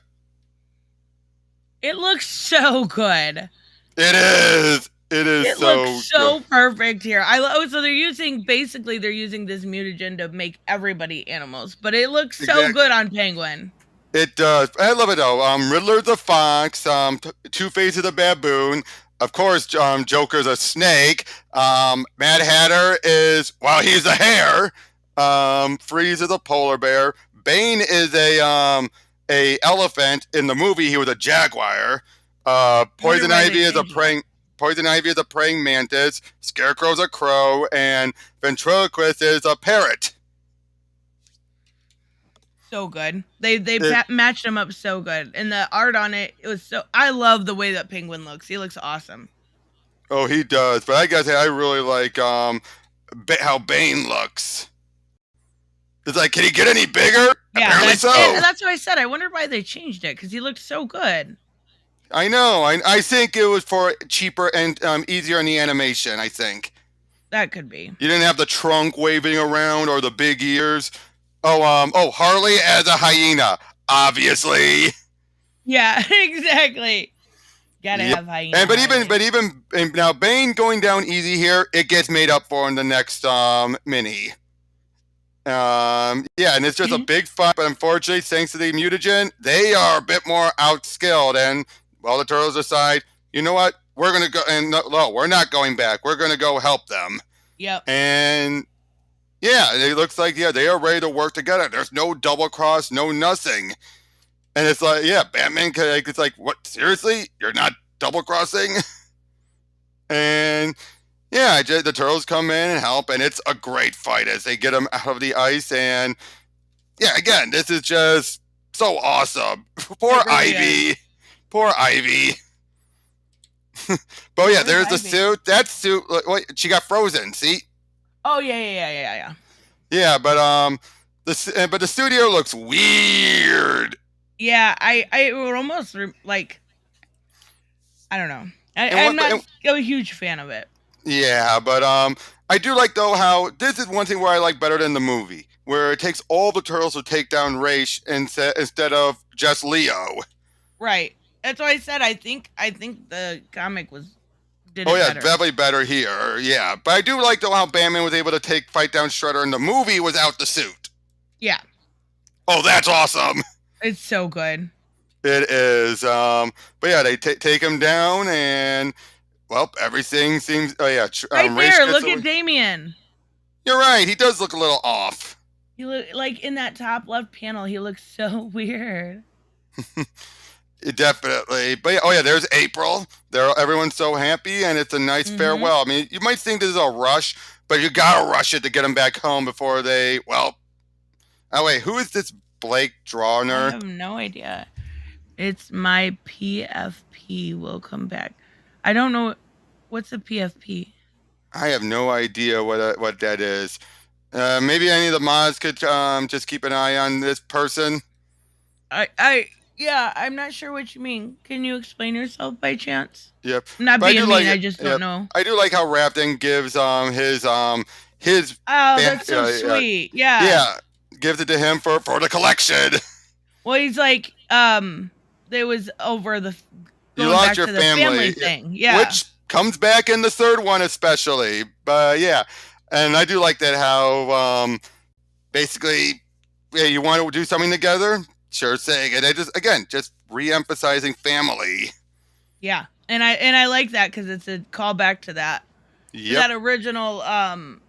It looks so good.
It is.
It looks so perfect here. So they're using this mutagen to make everybody animals, but it looks so good on Penguin.
It does. I love it though. Riddler's the fox. Two-Face is the baboon. Of course, Joker's a snake. Mad Hatter is he's a hare. Freeze is a polar bear. Bane is a elephant. In the movie, he was a jaguar. Poison Ivy is a praying mantis. Scarecrow's a crow, and Ventriloquist is a parrot.
So good. They matched them up so good, and the art on it was so. I love the way that Penguin looks. He looks awesome.
Oh, he does. But I gotta say, I really like how Bane looks. It's like, can he get any bigger?
Yeah,
apparently so.
That's what I said. I wondered why they changed it because he looked so good.
I know. I think it was for cheaper and easier in the animation, I think.
That could be.
You didn't have the trunk waving around or the big ears. Harley as a hyena, obviously.
Yeah, exactly. Gotta have hyena.
But even now, Bane going down easy here, it gets made up for in the next mini. And it's just a big fight, but unfortunately, thanks to the mutagen, they are a bit more outskilled, and the Turtles decide, you know what, we're gonna go, and no, we're not going back. We're gonna go help them.
Yep.
And yeah, it looks like they are ready to work together. There's no double cross, no nothing. And it's like, Batman, it's like, what, seriously? You're not double crossing? And the Turtles come in and help, and it's a great fight as they get them out of the ice. And again, this is just so awesome. Poor Ivy. Poor Ivy. But yeah, there's the suit. That suit, she got frozen, see?
Oh, yeah.
Yeah, but the studio looks weird.
Yeah, I would almost like, I don't know. I'm not a huge fan of it.
Yeah, but I do like though how this is one thing where I like better than the movie, where it takes all the Turtles to take down Ra's instead of just Leo.
Right. That's why I said I think the comic was did it better.
Definitely better here. Yeah, but I do like though how Batman was able to fight down Shredder in the movie without the suit.
Yeah.
Oh, that's awesome.
It's so good.
It is. But yeah, they take him down, and well, everything seems. Oh yeah,
right there. Look at Damien.
You're right. He does look a little off.
He look like in that top left panel. He looks so weird.
Definitely. But yeah, there's April. Everyone's so happy, and it's a nice farewell. I mean, you might think this is a rush, but you gotta rush it to get them back home before they. Well, oh wait, who is this Blake Drawner?
I have no idea. It's my PFP will come back. I don't know. What's a PFP?
I have no idea what that is. Maybe any of the mods could just keep an eye on this person.
Yeah, I'm not sure what you mean. Can you explain yourself by chance?
Yep.
Not being mean, I just don't know.
I do like how Rapton gives his
Oh, that's so sweet. Yeah.
Yeah. Gives it to him for the collection.
Well, he's like, it was over the
you lost your
family thing. Yeah.
Which comes back in the third one especially. But yeah. And I do like that how basically you want to do something together? Sure thing. And I just re-emphasizing family.
Yeah. And I like that because it's a callback to that.
Yep.
That original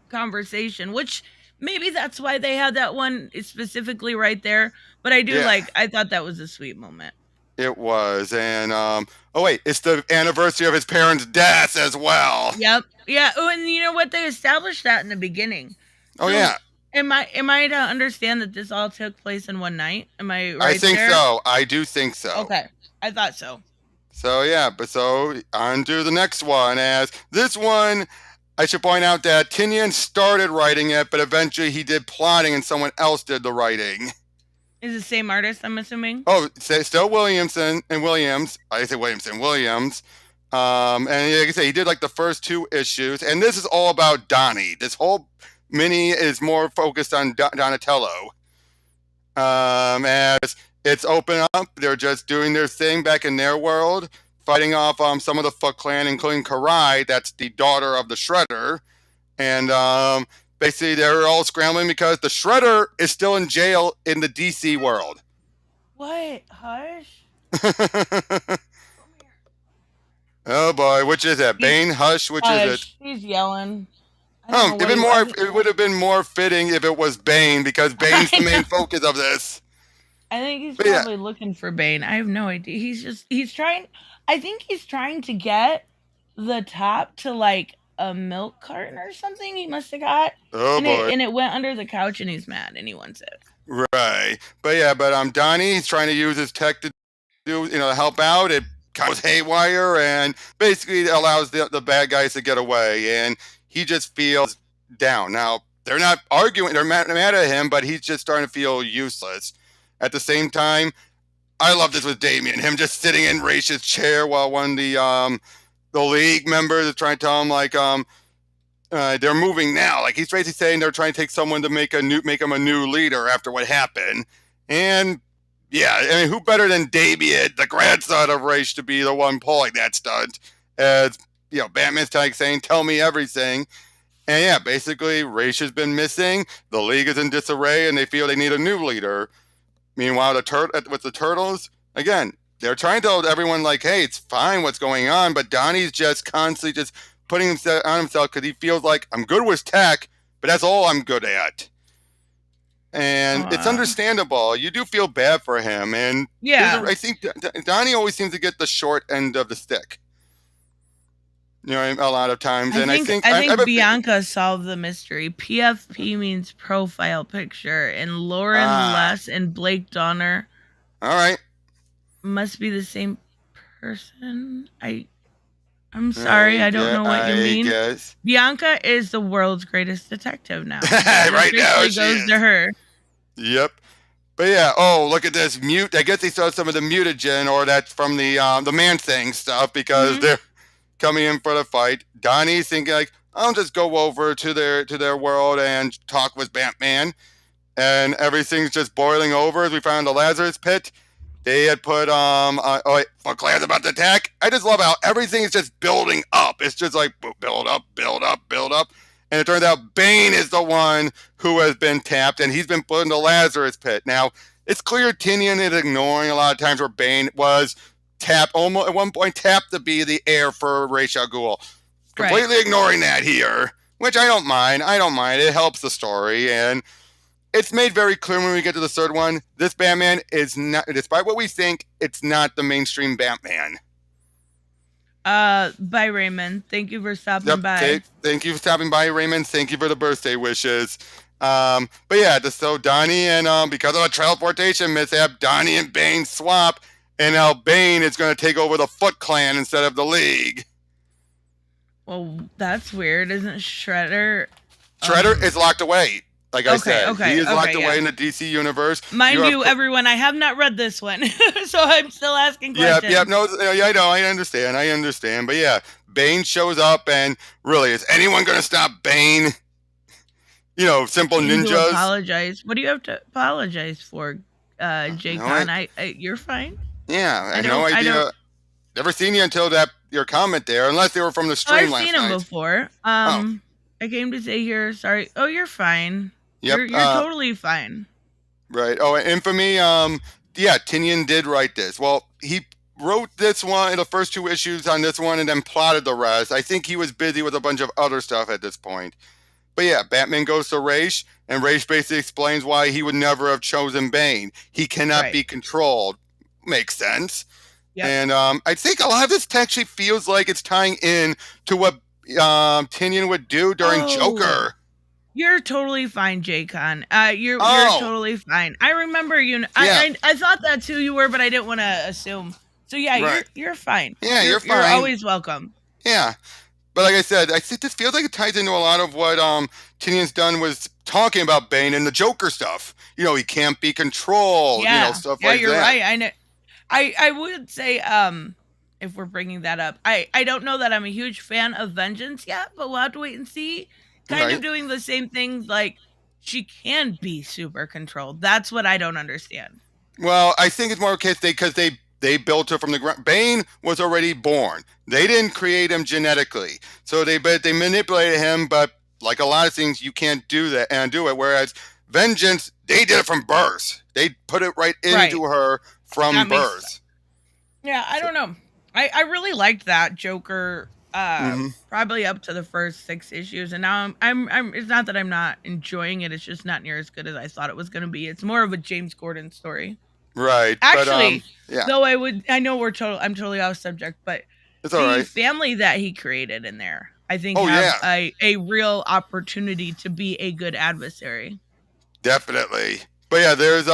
conversation, which maybe that's why they had that one specifically right there. But I do I thought that was a sweet moment.
It was. And it's the anniversary of his parents' death as well.
Yep. Yeah. Oh, and you know what? They established that in the beginning.
Oh, yeah.
Am I to understand that this all took place in one night? Am I right?
I think so. I do think so.
Okay. I thought so.
So yeah, so on to the next one. As this one, I should point out that Tinian started writing it, but eventually he did plotting and someone else did the writing.
Is the same artist, I'm assuming?
Oh, still Williams. I say Williams. And like I say, he did like the first 2 issues, and this is all about Donnie. This whole mini is more focused on Donatello. As it's open up, they're just doing their thing back in their world, fighting off some of the Foot Clan, including Karai, that's the daughter of the Shredder. And basically they're all scrambling because the Shredder is still in jail in the DC world.
What? Hush?
Oh boy, which is it? Bane? Hush? Which is it?
He's yelling.
It would have been more fitting if it was Bane, because Bane's the main focus of this.
I think he's probably looking for Bane. I have no idea. He's trying. I think he's trying to get the top to like a milk carton or something. He must have got.
Oh boy!
And it went under the couch, and he's mad, and he wants it.
Right, but Donnie, he's trying to use his tech to do help out. It goes haywire, and basically allows the bad guys to get away, and he just feels down. Now, they're not arguing, they're mad at him, but he's just starting to feel useless. At the same time, I love this with Damien, him just sitting in Raish's chair while one of the League members is trying to tell him, they're moving now. Like, he's basically saying they're trying to take someone to make him a new leader after what happened. And, yeah, I mean, who better than Damien, the grandson of Raish, to be the one pulling that stunt? As Batman's saying, tell me everything. And yeah, basically, Raish has been missing. The League is in disarray, and they feel they need a new leader. Meanwhile, with the Turtles, again, they're trying to tell everyone, like, hey, it's fine what's going on, but Donnie's just constantly just putting himself on himself because he feels like, I'm good with tech, but that's all I'm good at. And it's understandable. You do feel bad for him. And yeah, I think Donnie always seems to get the short end of the stick. A lot of times. I think
Bianca solved the mystery. PFP means profile picture, and Lauren Less and Blake Donner.
All right.
Must be the same person. I'm sorry, I don't know what you mean.
Guess.
Bianca is the world's greatest detective now.
Right now,
she goes to her.
Yep. But yeah, look at this I guess they saw some of the mutagen, or that's from the Man-Thing stuff, because they're coming in for the fight. Donnie's thinking like, I'll just go over to their world and talk with Batman, and everything's just boiling over as we found the Lazarus pit. They had put Foot Clan's about to attack. I just love how everything is just building up. up. It's just like build up, build up, build up. And it turns out Bane is the one who has been tapped, and he's been put in the Lazarus pit. Now, it's clear Tinian is ignoring a lot of times where Bane was tapped, almost at one point tapped to be the heir for Ra's al Ghul. Completely ignoring that here, which I don't mind. It helps the story, and it's made very clear when we get to the third one, this Batman is not, despite what we think, it's not the mainstream Batman.
Bye, Raymond. Thank you for stopping by.
Thank you for stopping by, Raymond. Thank you for the birthday wishes. But yeah, so Donnie and because of a teleportation mishap, Donnie and Bane swap, and now Bane is going to take over the Foot Clan instead of the League.
Well, that's weird, isn't Shredder?
Shredder is locked away. Like I said, he is locked away in the DC universe.
Mind you, everyone, I have not read this one, so I'm still asking questions.
Yeah, I know, I understand. But yeah, Bane shows up, and really, is anyone going to stop Bane? You know, simple ninjas.
Apologize. What do you have to apologize for, Jay Con? You're fine.
Yeah, I have no idea. Never seen you until your comment there, unless they were from the stream last night.
I've seen him before. I came to say here, sorry. Oh, you're fine. Yep, you're totally fine.
Right. Oh, and Infamy, Tinian did write this. Well, he wrote this one in the first 2 issues on this one and then plotted the rest. I think he was busy with a bunch of other stuff at this point. But yeah, Batman goes to Ra's, and Ra's basically explains why he would never have chosen Bane. He cannot be controlled. Makes sense. Yep. And I think a lot of this actually feels like it's tying in to what Tinian would do during Joker.
You're totally fine, J-Con. You're totally fine. I remember you. I thought that too you were, but I didn't want to assume. So yeah, you're fine. Yeah, you're fine. You're always welcome.
Yeah. But like I said, I think this feels like it ties into a lot of what Tinian's done was talking about Bane and the Joker stuff. You know, he can't be controlled, stuff like that. Yeah,
you're right. I know. I would say, if we're bringing that up, I don't know that I'm a huge fan of Vengeance yet, but we'll have to wait and see. Kind of doing the same thing, like, she can be super controlled. That's what I don't understand.
Well, I think it's more a case because they built her from the ground. Bane was already born. They didn't create him genetically. So they manipulated him, but like a lot of things, you can't do that and do it. Whereas Vengeance, they did it from birth. They put it right into her from birth.
Yeah, I don't know. I really liked that Joker. Probably up to the first 6 issues, and now I'm it's not that I'm not enjoying it, it's just not near as good as I thought it was going to be. It's more of a James Gordon story,
right?
Actually, though I know I'm totally off subject, but
it's all right.
The family that he created in there, I think have a real opportunity to be a good adversary.
Definitely. But yeah, there's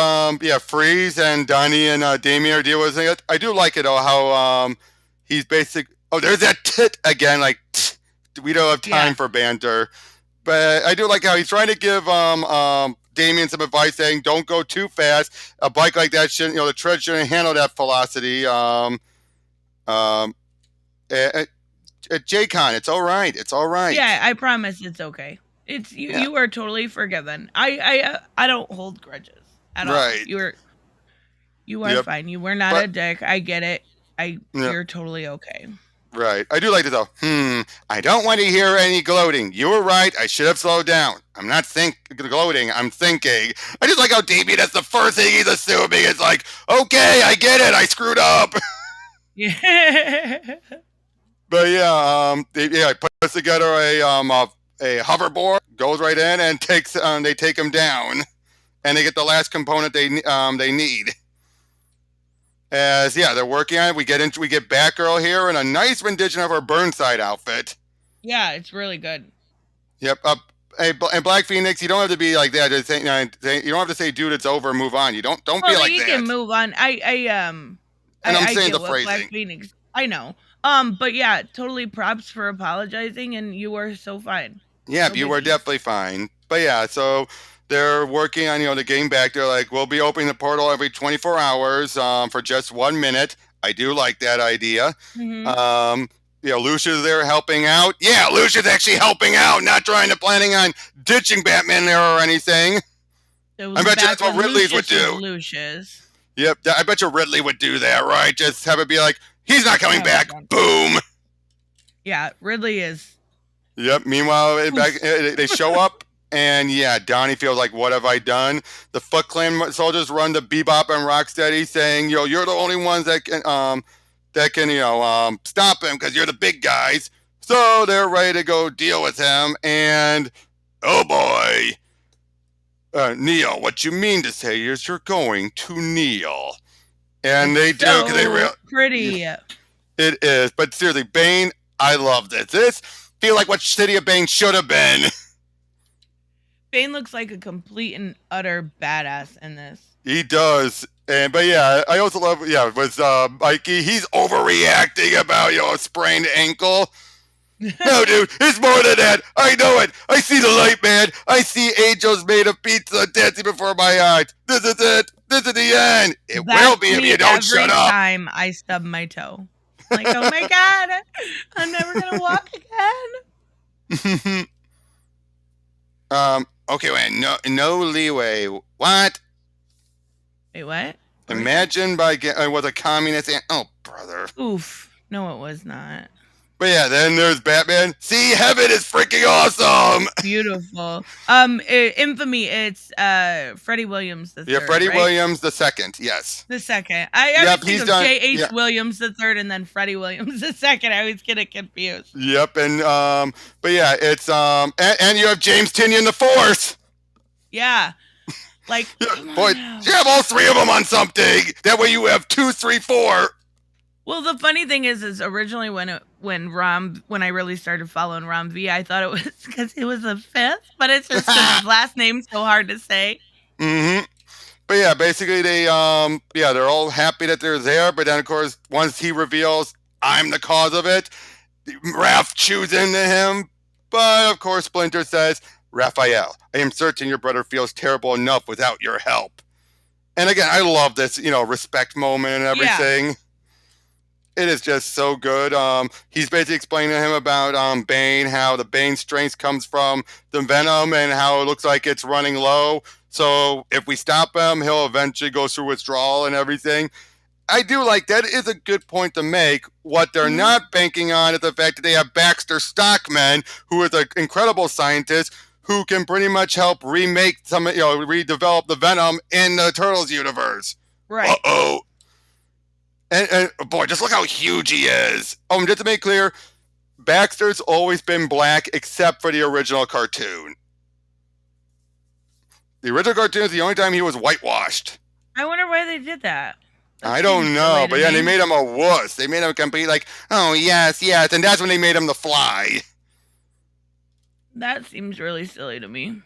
Freeze and Donnie and Damian are dealing with it. I do like it though how he's oh, there's that tit again. Like, we don't have time for banter. But I do like how he's trying to give Damian some advice, saying, don't go too fast. A bike like that shouldn't, the tread shouldn't handle that velocity. J-Con, it's all right. It's all right.
Yeah, I promise it's okay. It's you are totally forgiven. I don't hold grudges at all. Right. You are fine. You were not a dick. I get it. You're totally okay.
Right. I do like it though. I don't want to hear any gloating. You were right. I should have slowed down. I'm not gloating. I'm thinking. I just like how Damien, that's the first thing he's assuming. It's like, okay, I get it. I screwed up.
Yeah.
But he puts together a hoverboard, goes right in and they take him down, and they get the last component they need. As they're working on it. We get Batgirl here in a nice rendition of her Burnside outfit.
Yeah, it's really good.
Yep. And Black Phoenix, you don't have to be like that. Just you don't have to say, "Dude, it's over. Move on." You don't be like that.
You can move on. I'm saying the phrasing. Black Phoenix. I know. But yeah, totally props for apologizing, and you were so fine.
Yeah, you were definitely fine. But yeah, so they're working on, the game back. They're like, we'll be opening the portal every 24 hours for just 1 minute. I do like that idea. Mm-hmm. Lucia's there helping out. Yeah, Lucia's actually helping out, not planning on ditching Batman there or anything. I bet you that's what Ridley's would do.
Lucia's.
Yep, I bet you Ridley would do that, right? Just have it be like, he's not coming back. Boom.
Yeah, Ridley is.
Yep. Meanwhile, they show up, and yeah, Donnie feels like, what have I done? The Foot Clan soldiers run to Bebop and Rocksteady, saying, you're the only ones that can stop him because you're the big guys. So they're ready to go deal with him, and oh boy, Neil, what you mean to say is you're going to kneel, and they do because they
pretty.
It is, but seriously, Bane, I love this. This feel like what City of Bane should have been.
Bane looks like a complete and utter badass in this.
He does. But yeah, I also love, with Mikey, he's overreacting about, a sprained ankle. No, dude, it's more than that. I know it. I see the light, man. I see angels made of pizza dancing before my eyes. This is it. This is the end. It will be if you don't shut up.
Every time I stub my toe. Like, oh my God, I'm never going to walk again.
Okay, wait, no leeway. What?
Wait, what?
Imagine with a communist. Oh, brother.
Oof. No, it was not.
But yeah, then there's Batman. See, heaven is freaking awesome.
Beautiful. Infamy. It's Freddie Williams the third.
Yeah, Freddie
right?
Williams the second. Yes.
The second. I always think of J.H. Williams the third, and then Freddie Williams the second. I always get it confused.
Yep, and but yeah, it's and you have James Tynion the fourth.
Yeah. Like,
boy, you have all three of them on something. That way you have 2, 3, 4.
Well, the funny thing is originally when I really started following Rom V, I thought it was because it was the fifth, but it's just because his last name's so hard to say.
Mm-hmm. But yeah, basically they're all happy that they're there, but then of course once he reveals I'm the cause of it, Raph chews into him. But of course Splinter says, Raphael, I am certain your brother feels terrible enough without your help. And again, I love this, respect moment and everything. Yeah. It is just so good. He's basically explaining to him about Bane, how the Bane strength comes from the venom and how it looks like it's running low. So if we stop him, he'll eventually go through withdrawal and everything. I do like that. It is a good point to make. What they're not banking on is the fact that they have Baxter Stockman, who is an incredible scientist who can pretty much help redevelop the venom in the Turtles universe.
Right.
Uh-oh. And boy, just look how huge he is. Just to make clear, Baxter's always been black except for the original cartoon. The original cartoon is the only time he was whitewashed.
I wonder why they did that.
I don't know, but yeah, they made him a wuss. They made him complete like, oh, yes, and that's when they made him the Fly.
That seems really silly to me.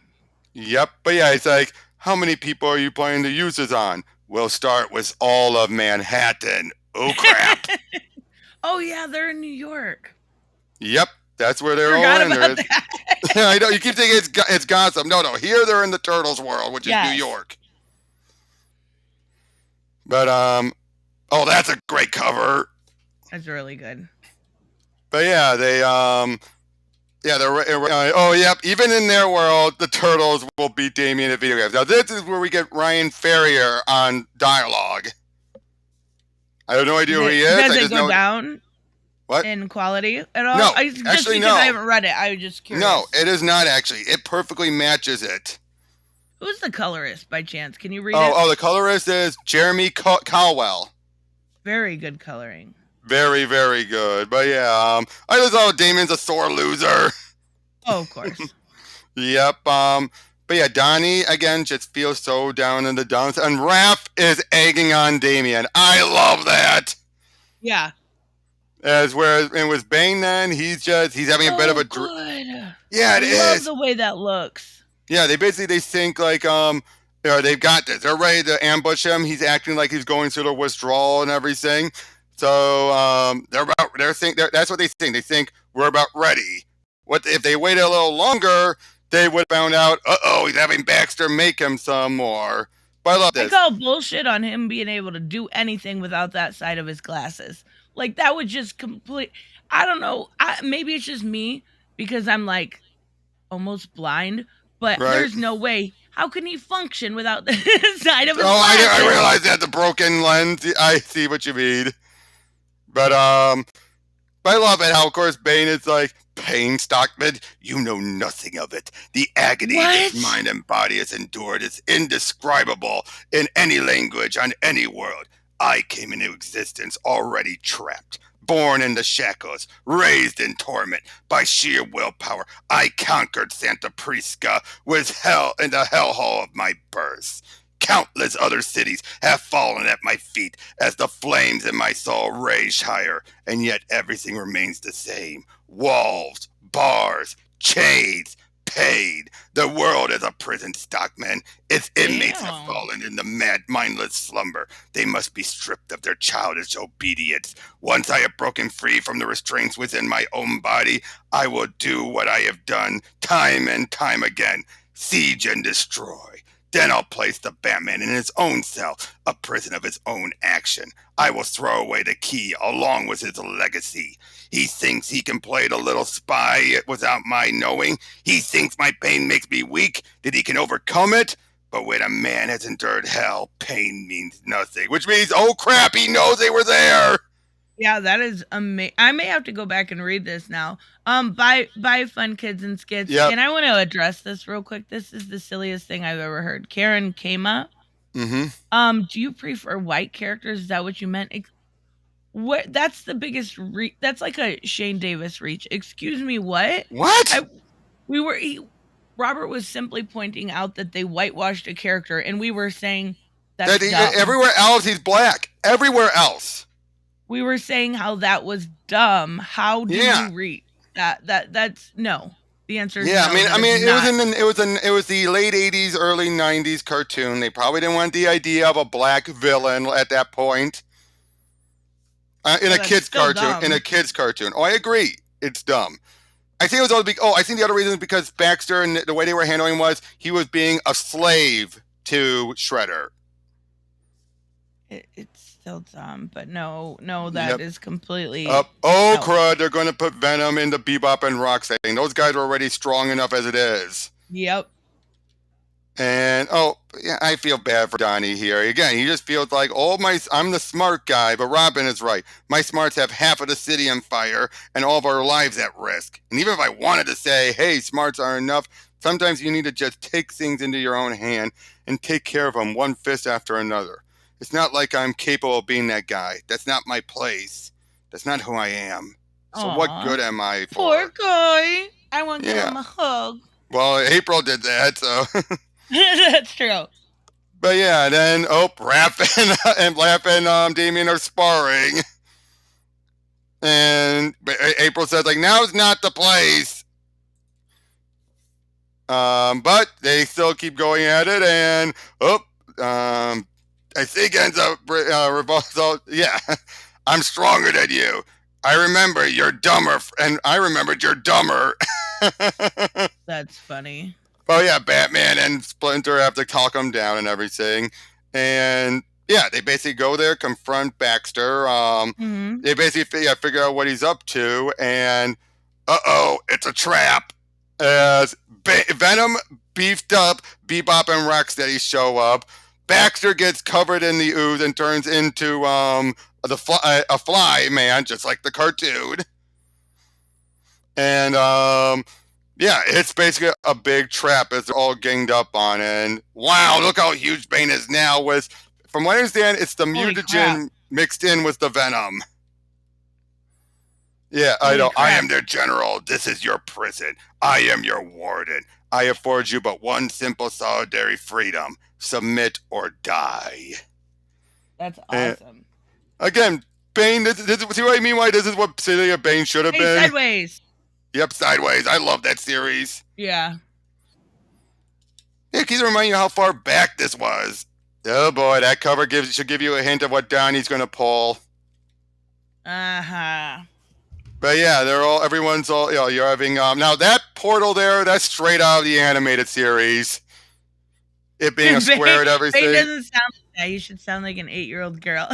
Yep, but yeah, it's like, how many people are you planning to use this on? We'll start with all of Manhattan. Oh, crap.
Oh, yeah, they're in New York.
Yep, that's where they're all in. About that. I know, you keep thinking it's Gotham. No, here they're in the Turtles world, which is New York. But, that's a great cover.
That's really good.
But yeah, even in their world, the Turtles will beat Damien at video games. Now, this is where we get Ryan Ferrier on dialogue. I have no idea who he is.
Does it go down in quality at all?
No,
actually, no. I haven't read it. I was just curious.
No, it is not actually. It perfectly matches it.
Who's the colorist, by chance? Can you read it?
Oh, the colorist is Jeremy Caldwell.
Very good coloring.
Very, very good. But yeah, I just thought Damien's a sore loser.
Oh, of course.
Yep. But yeah, Donnie, again, just feels so down in the dumps. And Raph is egging on Damien. I love that.
Yeah.
And with Bane then, he's having a bit of a...
good.
Yeah, it is.
I love the way that looks.
Yeah, they think like, they've got this. They're ready to ambush him. He's acting like he's going through the withdrawal and everything. So that's what they think. They think we're about ready. What if they waited a little longer? They would have found out. He's having Baxter make him some more. But I love this.
I call bullshit on him being able to do anything without that side of his glasses. Like that would just complete. I don't know. Maybe it's just me because I'm like almost blind. But there's no way. How can he function without the side of his glasses?
I realize that the broken lens. I see what you mean. But But I love it how, of course, Bane is like, Pain, Stockman, you know nothing of it. The agony
What?
this mind and body has endured is indescribable in any language on any world. I came into existence already trapped, born in the shackles, raised in torment. By sheer willpower, I conquered Santa Prisca with hell in the hellhole of my birth. Countless other cities have fallen at my feet as the flames in my soul rage higher, and yet everything remains the same. Walls, bars, chains, paid. The world is a prison, Stockman. Its inmates have fallen in the mad, mindless slumber. They must be stripped of their childish obedience. Once I have broken free from the restraints within my own body, I will do what I have done time and time again. Siege and destroy. Then I'll place the Batman in his own cell, a prison of his own action. I will throw away the key along with his legacy. He thinks he can play the little spy without my knowing. He thinks my pain makes me weak, that he can overcome it. But when a man has endured hell, pain means nothing. Which means, oh crap, he knows they were there.
Yeah, that is amazing. I may have to go back and read this now. Bye, Fun Kids and Skits.
Yep.
And I want to address this real quick. This is the silliest thing I've ever heard. Karen Kama.
Mm-hmm.
Do you prefer white characters? Is that what you meant? What? That's the biggest. That's like a Shane Davis reach. Excuse me. What?
What?
Robert was simply pointing out that they whitewashed a character, and we were saying that's
that everywhere else he's black. Everywhere else.
We were saying how that was dumb. How do you read that? That's no. The answer is no.
I mean, it was the late '80s, early '90s cartoon. They probably didn't want the idea of a black villain at that point. In a kids cartoon.
Dumb.
In a kids cartoon. Oh, I agree. It's dumb. I think it was all I think the other reason is because Baxter and the way they were handling was he was being a slave to Shredder.
It's still dumb, but no, that is completely.
Crud! They're going to put Venom into Bebop and Rocksteady. Those guys are already strong enough as it is.
Yep.
And I feel bad for Donnie here. Again, he just feels like I'm the smart guy, but Robin is right. My smarts have half of the city on fire and all of our lives at risk. And even if I wanted to say, hey, smarts are enough, sometimes you need to just take things into your own hand and take care of them one fist after another. It's not like I'm capable of being that guy. That's not my place. That's not who I am. So what good am I for?
Poor guy. I want to give him a hug.
Well, April did that, so.
That's true.
But yeah, then, Raph and Laugh and Damien are sparring. And April says, like, now's not the place. But they still keep going at it, and, I think ends up revolves. Yeah, I'm stronger than you. I remember you're dumber, and I remembered you're dumber.
That's funny.
Oh yeah, Batman and Splinter have to talk him down and everything, and yeah, they basically go there, confront Baxter. They basically figure out what he's up to, and it's a trap. As Venom beefed up Bebop and Rocksteady show up. Baxter gets covered in the ooze and turns into a fly man, just like the cartoon. And it's basically a big trap as they're all ganged up on. And wow, look how huge Bane is now. From what I understand, it's the mutagen mixed in with the Venom. Yeah, I know. I am their general. This is your prison. I am your warden. I afford you but one simple solitary freedom. Submit or die.
That's awesome.
Again, Bane, see what I mean? Why this is what Celia Bane should have been?
Sideways.
Yep, Sideways. I love that series.
Yeah.
Yeah, can you remind you how far back this was? Oh boy, that cover should give you a hint of what Donnie's going to pull.
Uh-huh.
But yeah, everyone's all, you're having, now that portal there, that's straight out of the animated series. It being a square and everything.
He doesn't sound like that. You should sound like an 8-year-old girl.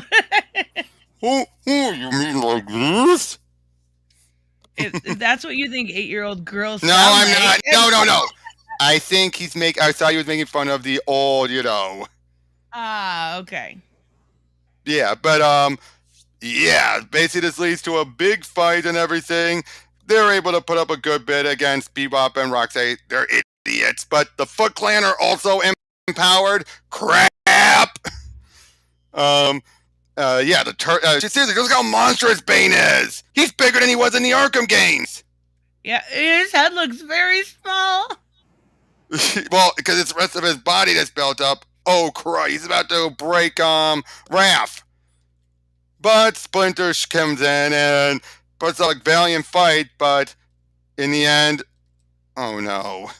You mean like this?
If that's what you think 8-year-old girls sound
No, I'm
like.
not. No. I think I thought he was making fun of the old,
Ah, okay.
Yeah, but yeah, basically this leads to a big fight and everything. They're able to put up a good bit against Bebop and Roxy. They're idiots, but the Foot Clan are also empowered. Crap. Yeah, seriously, look how monstrous Bane is. He's bigger than he was in the Arkham games.
Yeah, his head looks very small.
Well, because it's the rest of his body that's built up. Oh, Christ, he's about to break Raph. But Splinter comes in and puts up a valiant fight, but in the end, oh no.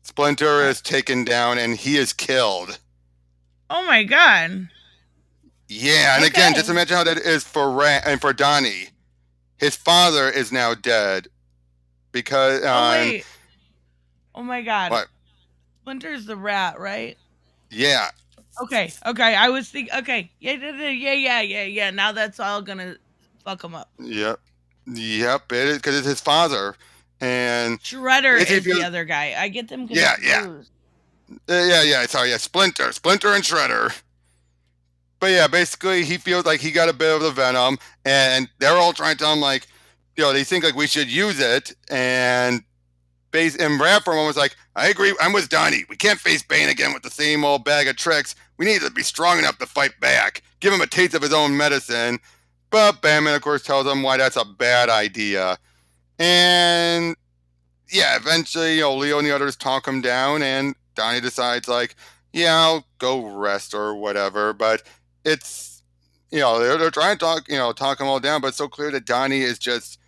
Splinter is taken down and he is killed.
Oh my god.
Yeah, and again, just imagine how that is for Donnie. His father is now dead because.
Wait. Oh my god.
What?
Splinter's the rat, right?
Yeah.
Okay. I was thinking. Okay. Yeah. Now that's all gonna fuck him up.
Yep. It is because it's his father, and
Shredder is the other guy. I get them confused.
Yeah. Sorry, yeah. Splinter, and Shredder. But yeah, basically, he feels like he got a bit of the venom, and they're all trying to tell him like, they think like we should use it, and Raph for a moment was like, I agree, I'm with Donnie. We can't face Bane again with the same old bag of tricks. We need to be strong enough to fight back. Give him a taste of his own medicine. But Batman, of course, tells him why that's a bad idea. And yeah, eventually, Leo and the others talk him down, and Donnie decides like, yeah, I'll go rest or whatever. But it's, they're trying to talk him all down, but it's so clear that Donnie is just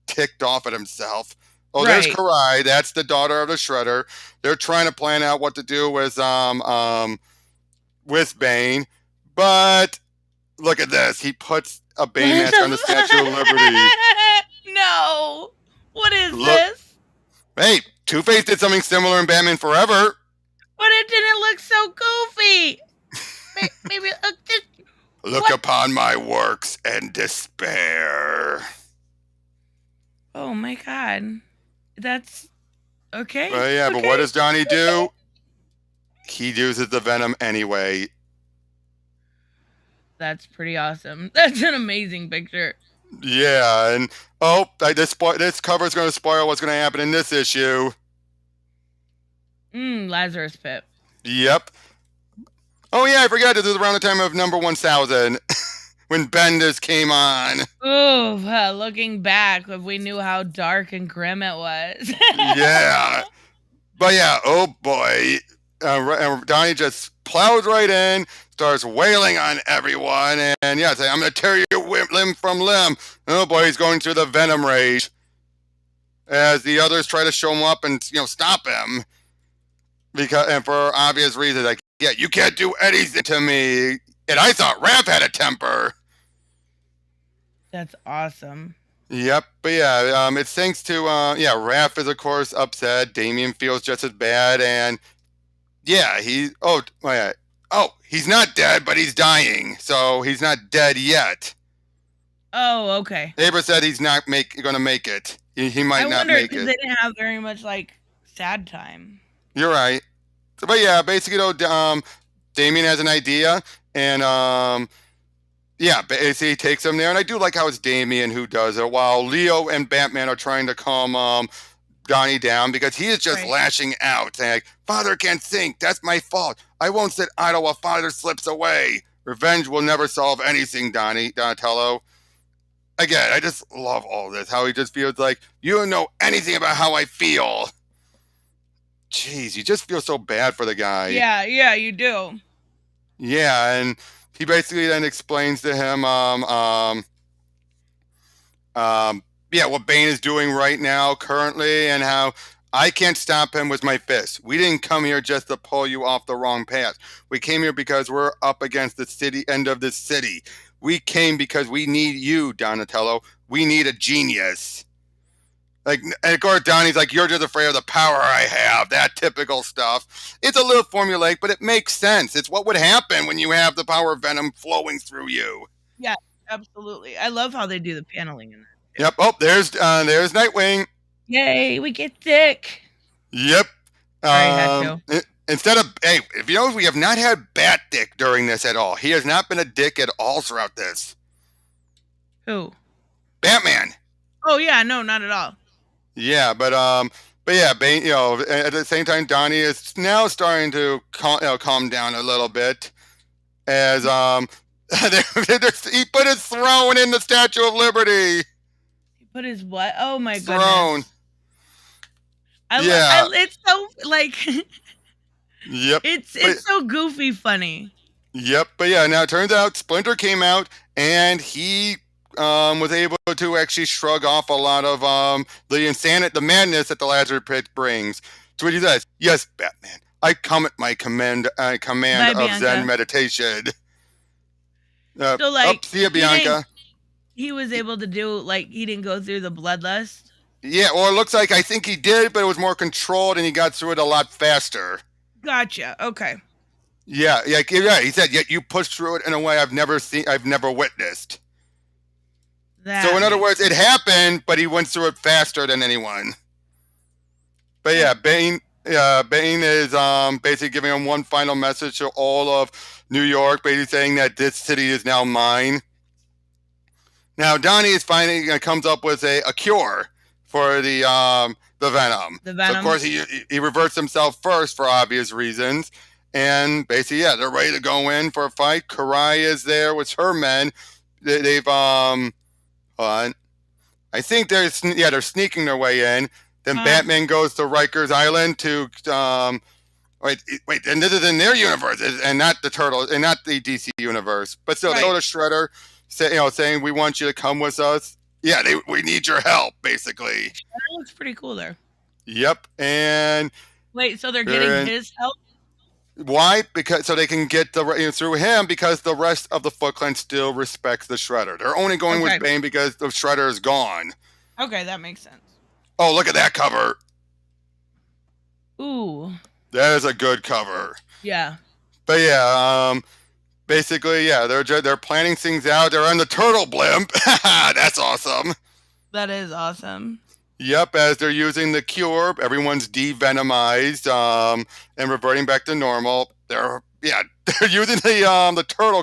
ticked off at himself. Oh, right. There's Karai. That's the daughter of the Shredder. They're trying to plan out what to do with Bane, but look at this. He puts a Bane mask on the Statue of Liberty.
No. What is this?
Hey, Two-Face did something similar in Batman Forever.
But it didn't look so goofy. Maybe
look upon my works and despair.
Oh my god. That's okay.
Yeah, but what does Donnie do? He uses the venom anyway.
That's pretty awesome. That's an amazing picture.
Yeah, and this cover is going to spoil what's going to happen in this issue.
Lazarus Pit.
Yep. Oh yeah, I forgot this was around the time of number 1000. When Bendis came on.
Ooh, looking back, if we knew how dark and grim it was.
Yeah. But yeah, oh boy. And Donnie just plows right in, starts wailing on everyone, and yeah, say, I'm going to tear your limb from limb. Oh boy, he's going through the venom rage. As the others try to show him up and, stop him. And for obvious reasons, like, yeah, you can't do anything to me. And I thought Raph had a temper.
That's awesome.
Yep, but yeah, it's thanks to, Raph is, of course, upset. Damian feels just as bad, and yeah, he's not dead, but he's dying, so he's not dead yet.
Oh, okay.
Abra said he's not going to make it. He might not make it.
They didn't have very much, sad time.
You're right. So, but yeah, basically, Damian has an idea, and, basically he takes him there, and I do like how it's Damian who does it, while Leo and Batman are trying to calm Donnie down, because he is just lashing out, saying, Father can't think, that's my fault. I won't sit idle while Father slips away. Revenge will never solve anything, Donatello. Again, I just love all this, how he just feels like, you don't know anything about how I feel. Jeez, you just feel so bad for the guy.
Yeah, you do.
Yeah, and he basically then explains to him, what Bane is doing right now, currently, and how I can't stop him with my fists. We didn't come here just to pull you off the wrong path. We came here because we're up against the end of the city. We came because we need you, Donatello. We need a genius. And of course, Donnie's like, you're just afraid of the power I have, that typical stuff. It's a little formulaic, but it makes sense. It's what would happen when you have the power of venom flowing through you.
Yeah, absolutely. I love how they do the paneling in that.
Yep. Oh, there's Nightwing.
Yay, we get Dick.
Yep.
Sorry, had to.
instead of, hey, if you know, we have not had Bat Dick during this at all. He has not been a dick at all throughout this.
Who?
Batman.
Oh yeah, no, not at all.
Yeah, but yeah, Bane. You know, at the same time, Donnie is now starting to calm down a little bit, as he put his throne in the Statue of Liberty.
He put his what? Oh my
throne.
goodness. It's so like.
Yep.
It's so goofy funny.
Yep, but yeah, now it turns out Splinter came out and he was able to actually shrug off a lot of the madness that the Lazarus Pit brings. So what he says, yes, Batman, I come at my command of
Bianca.
Zen meditation.
So like,
see ya, Bianca.
He was able to do, like, he didn't go through the bloodlust?
Yeah, well, it looks like I think he did, but it was more controlled and he got through it a lot faster.
Gotcha. Okay.
Yeah. He said, "Yet you pushed through it in a way I've never witnessed." So in other words, it happened, but he went through it faster than anyone. But yeah, Bane is basically giving him one final message to all of New York, basically saying that this city is now mine. Now Donnie is finally comes up with a cure for the venom.
The venom.
So of course, he reverts himself first for obvious reasons. And basically, yeah, they're ready to go in for a fight. Karai is there with her men. They've I think they're sneaking their way in. Then Batman goes to Rikers Island to wait, and this is in their universe, and not the Turtles, and not the DC universe. But still, they go to Shredder, saying we want you to come with us. Yeah, we need your help, basically.
Shredder looks pretty cool there.
Yep, and
wait, so they're getting his help?
Why? Because so they can get through him, because the rest of the Foot Clan still respects the Shredder. They're only going with Bane because the Shredder is gone.
Okay, that makes sense.
Oh, look at that cover.
Ooh.
That is a good cover.
Yeah.
But yeah, basically, yeah, they're planning things out. They're on the turtle blimp. That's awesome.
That is awesome.
Yep, as they're using the cure, everyone's de-venomized and reverting back to normal. They're using the turtle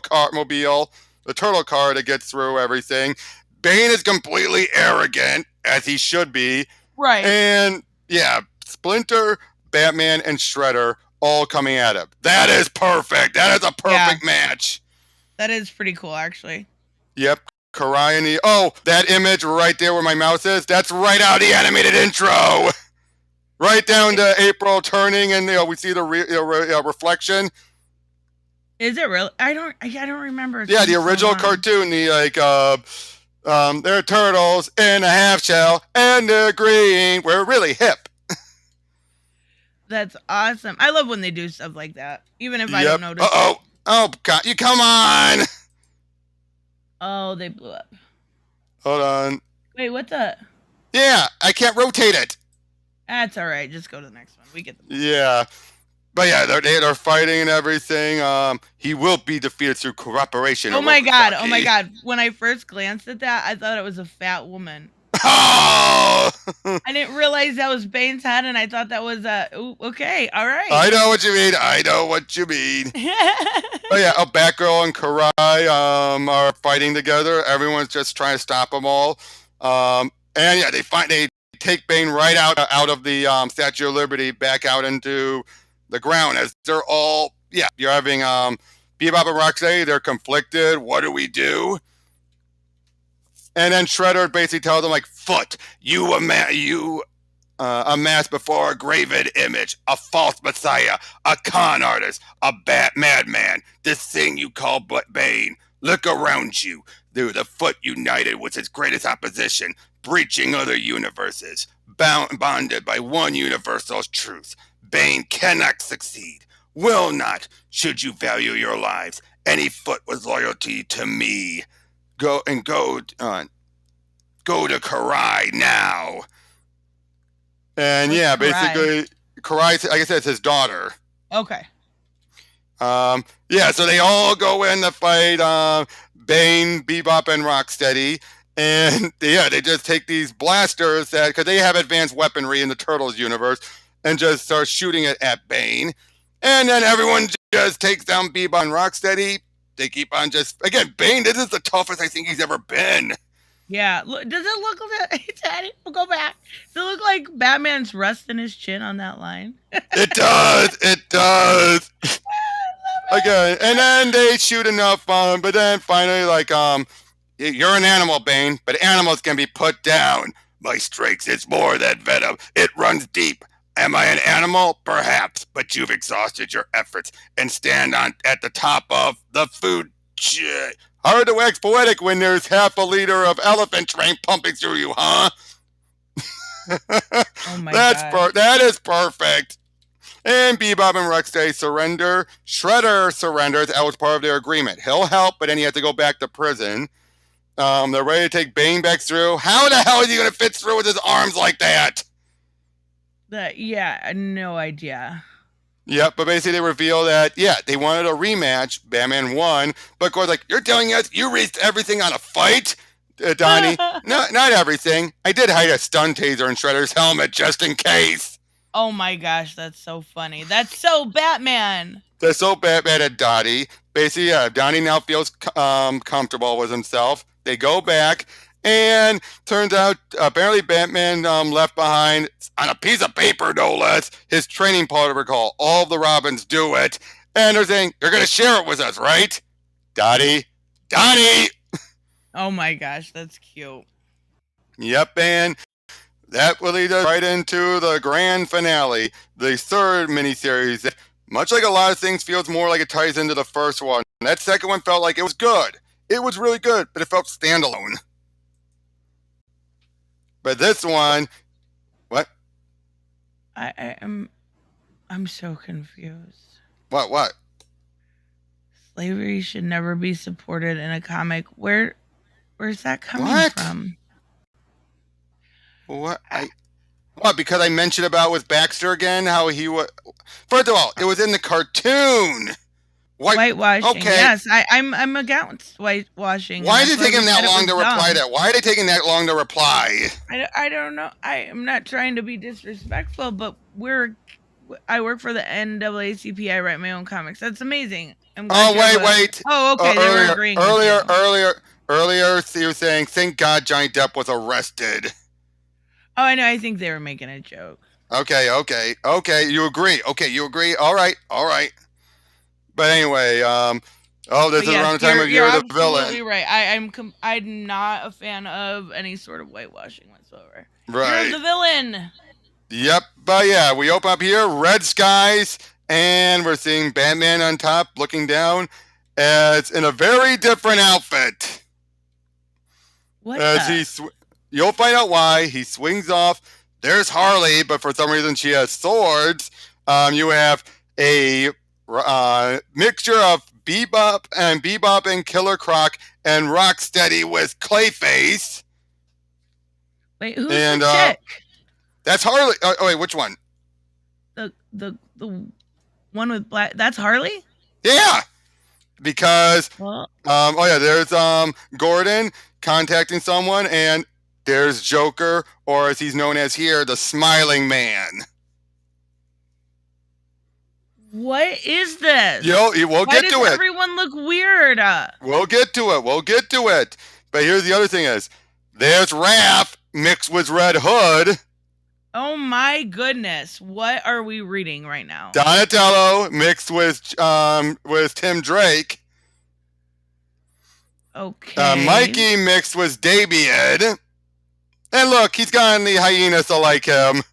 car to get through everything. Bane is completely arrogant, as he should be.
Right.
And yeah, Splinter, Batman, and Shredder all coming at him. That is perfect. That is a perfect match.
That is pretty cool, actually.
Yep. Karai and that image right there where my mouse is, that's right out of the animated intro. Right down to April turning, and we see the reflection.
Is it real? I don't remember.
Yeah, the original cartoon, they're turtles in a half shell and they're green. We're really hip.
That's awesome. I love when they do stuff like that, even if I don't notice.
Oh God, you come on.
Oh, they blew up.
Hold on.
Wait, what's that?
Yeah, I can't rotate it.
That's all right. Just go to the next one. We get them.
Yeah. But yeah, they're fighting and everything. He will be defeated through cooperation.
Oh my God. Oh my God. When I first glanced at that, I thought it was a fat woman.
Oh!
I didn't realize that was Bane's head, and I thought that was okay. All right.
I know what you mean. Oh yeah, Batgirl and Karai are fighting together. Everyone's just trying to stop them all. And yeah, they take Bane right out of the Statue of Liberty, back out into the ground, as they're all you're having Bebop and Rocksteady. They're conflicted. What do we do? And then Shredder basically tells them, like, Foot, you amassed before a graven image, a false messiah, a con artist, a madman, this thing you call Bane. Look around you. The Foot united was its greatest opposition, breaching other universes, bonded by one universal truth. Bane cannot succeed, will not, should you value your lives. Any Foot with loyalty to me. Go to Karai now. And
What's
basically, Karai, like I said, it's his daughter.
Okay.
So they all go in to fight Bane, Bebop, and Rocksteady. And they just take these blasters because they have advanced weaponry in the Turtles universe, and just start shooting it at Bane. And then everyone just takes down Bebop and Rocksteady. They keep on just, again, Bane, this is the toughest I think he's ever been.
Yeah. Does it look like Daddy? We'll go back. Does it look like Batman's resting his chin on that line?
It does. It does. Again, and then they shoot enough on, but then finally, like, you're an animal, Bane, but animals can be put down. My strength is more than venom. It runs deep. Am I an animal? Perhaps, but you've exhausted your efforts and stand on at the top of the food chain. Hard to wax poetic when there's half a liter of elephant train pumping through you, huh?
Oh my God.
That is perfect. And Bebop and Rocksteady surrender. Shredder surrenders. That was part of their agreement. He'll help, but then he has to go back to prison. They're ready to take Bane back through. How the hell is he going to fit through with his arms like that?
Yeah, no idea.
Yep, but basically they reveal that, yeah, they wanted a rematch. Batman won. But of course, like, you're telling us you risked everything on a fight? Donnie, not everything. I did hide a stun taser in Shredder's helmet just in case.
Oh my gosh, that's so funny. That's so Batman.
That's so Batman at Donnie. Basically, yeah, Donnie now feels comfortable with himself. They go back, and turns out apparently Batman left behind on a piece of paper, no less, his training protocol. All of the Robins do it, and they're saying they're going to share it with us, right? Donnie.
Oh my gosh, that's cute.
Yep, and that will lead us right into the grand finale, the third miniseries. Much like a lot of things, feels more like it ties into the first one. That second one felt like it was good. It was really good, but it felt standalone. But this one, what?
I'm so confused.
What?
Slavery should never be supported in a comic. Where's that coming from?
What? What? Because I mentioned about with Baxter again, how he was. First of all, it was in the cartoon.
Whitewashing.
Okay.
Yes, I'm against whitewashing.
Why did it take him that long to reply to that? Why did it take him that long to reply?
I don't know. I'm not trying to be disrespectful, but I work for the NAACP. I write my own comics. That's amazing.
Wait.
Oh, okay. They were agreeing.
Earlier, you were saying, thank God Johnny Depp was arrested.
Oh, I know. I think they were making a joke.
Okay. You agree. All right. But anyway, this is around the time of Year of the Villain.
You're absolutely right. I'm not a fan of any sort of whitewashing whatsoever.
Right.
You're the villain.
Yep. But yeah, we open up here, red skies, and we're seeing Batman on top looking down as in a very different outfit. You'll find out why. He swings off. There's Harley, but for some reason she has swords. You have a mixture of Bebop and Killer Croc and Rocksteady with Clayface.
Wait, who's the chick?
That's Harley. Oh wait, which one?
The one with black. That's Harley?
Yeah. Because there's Gordon contacting someone, and there's Joker, or as he's known as here, the Smiling Man.
What is this?
We'll get to it.
Why does everyone look weird?
We'll get to it. But here's the other thing is, there's Raph mixed with Red Hood.
Oh my goodness. What are we reading right now?
Donatello mixed with Tim Drake.
Okay.
Mikey mixed with Dabian. And look, he's got the hyenas to like him.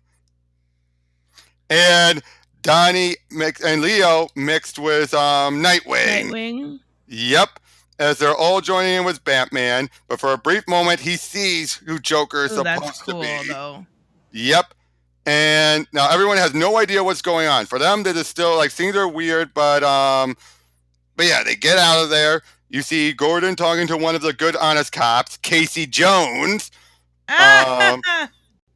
And Donnie and Leo mixed with Nightwing. Yep. As they're all joining in with Batman, but for a brief moment he sees who Joker is supposed to be. That's cool, though. Yep. And now everyone has no idea what's going on. For them, they're just still like things are weird, but yeah, they get out of there. You see Gordon talking to one of the good honest cops, Casey Jones.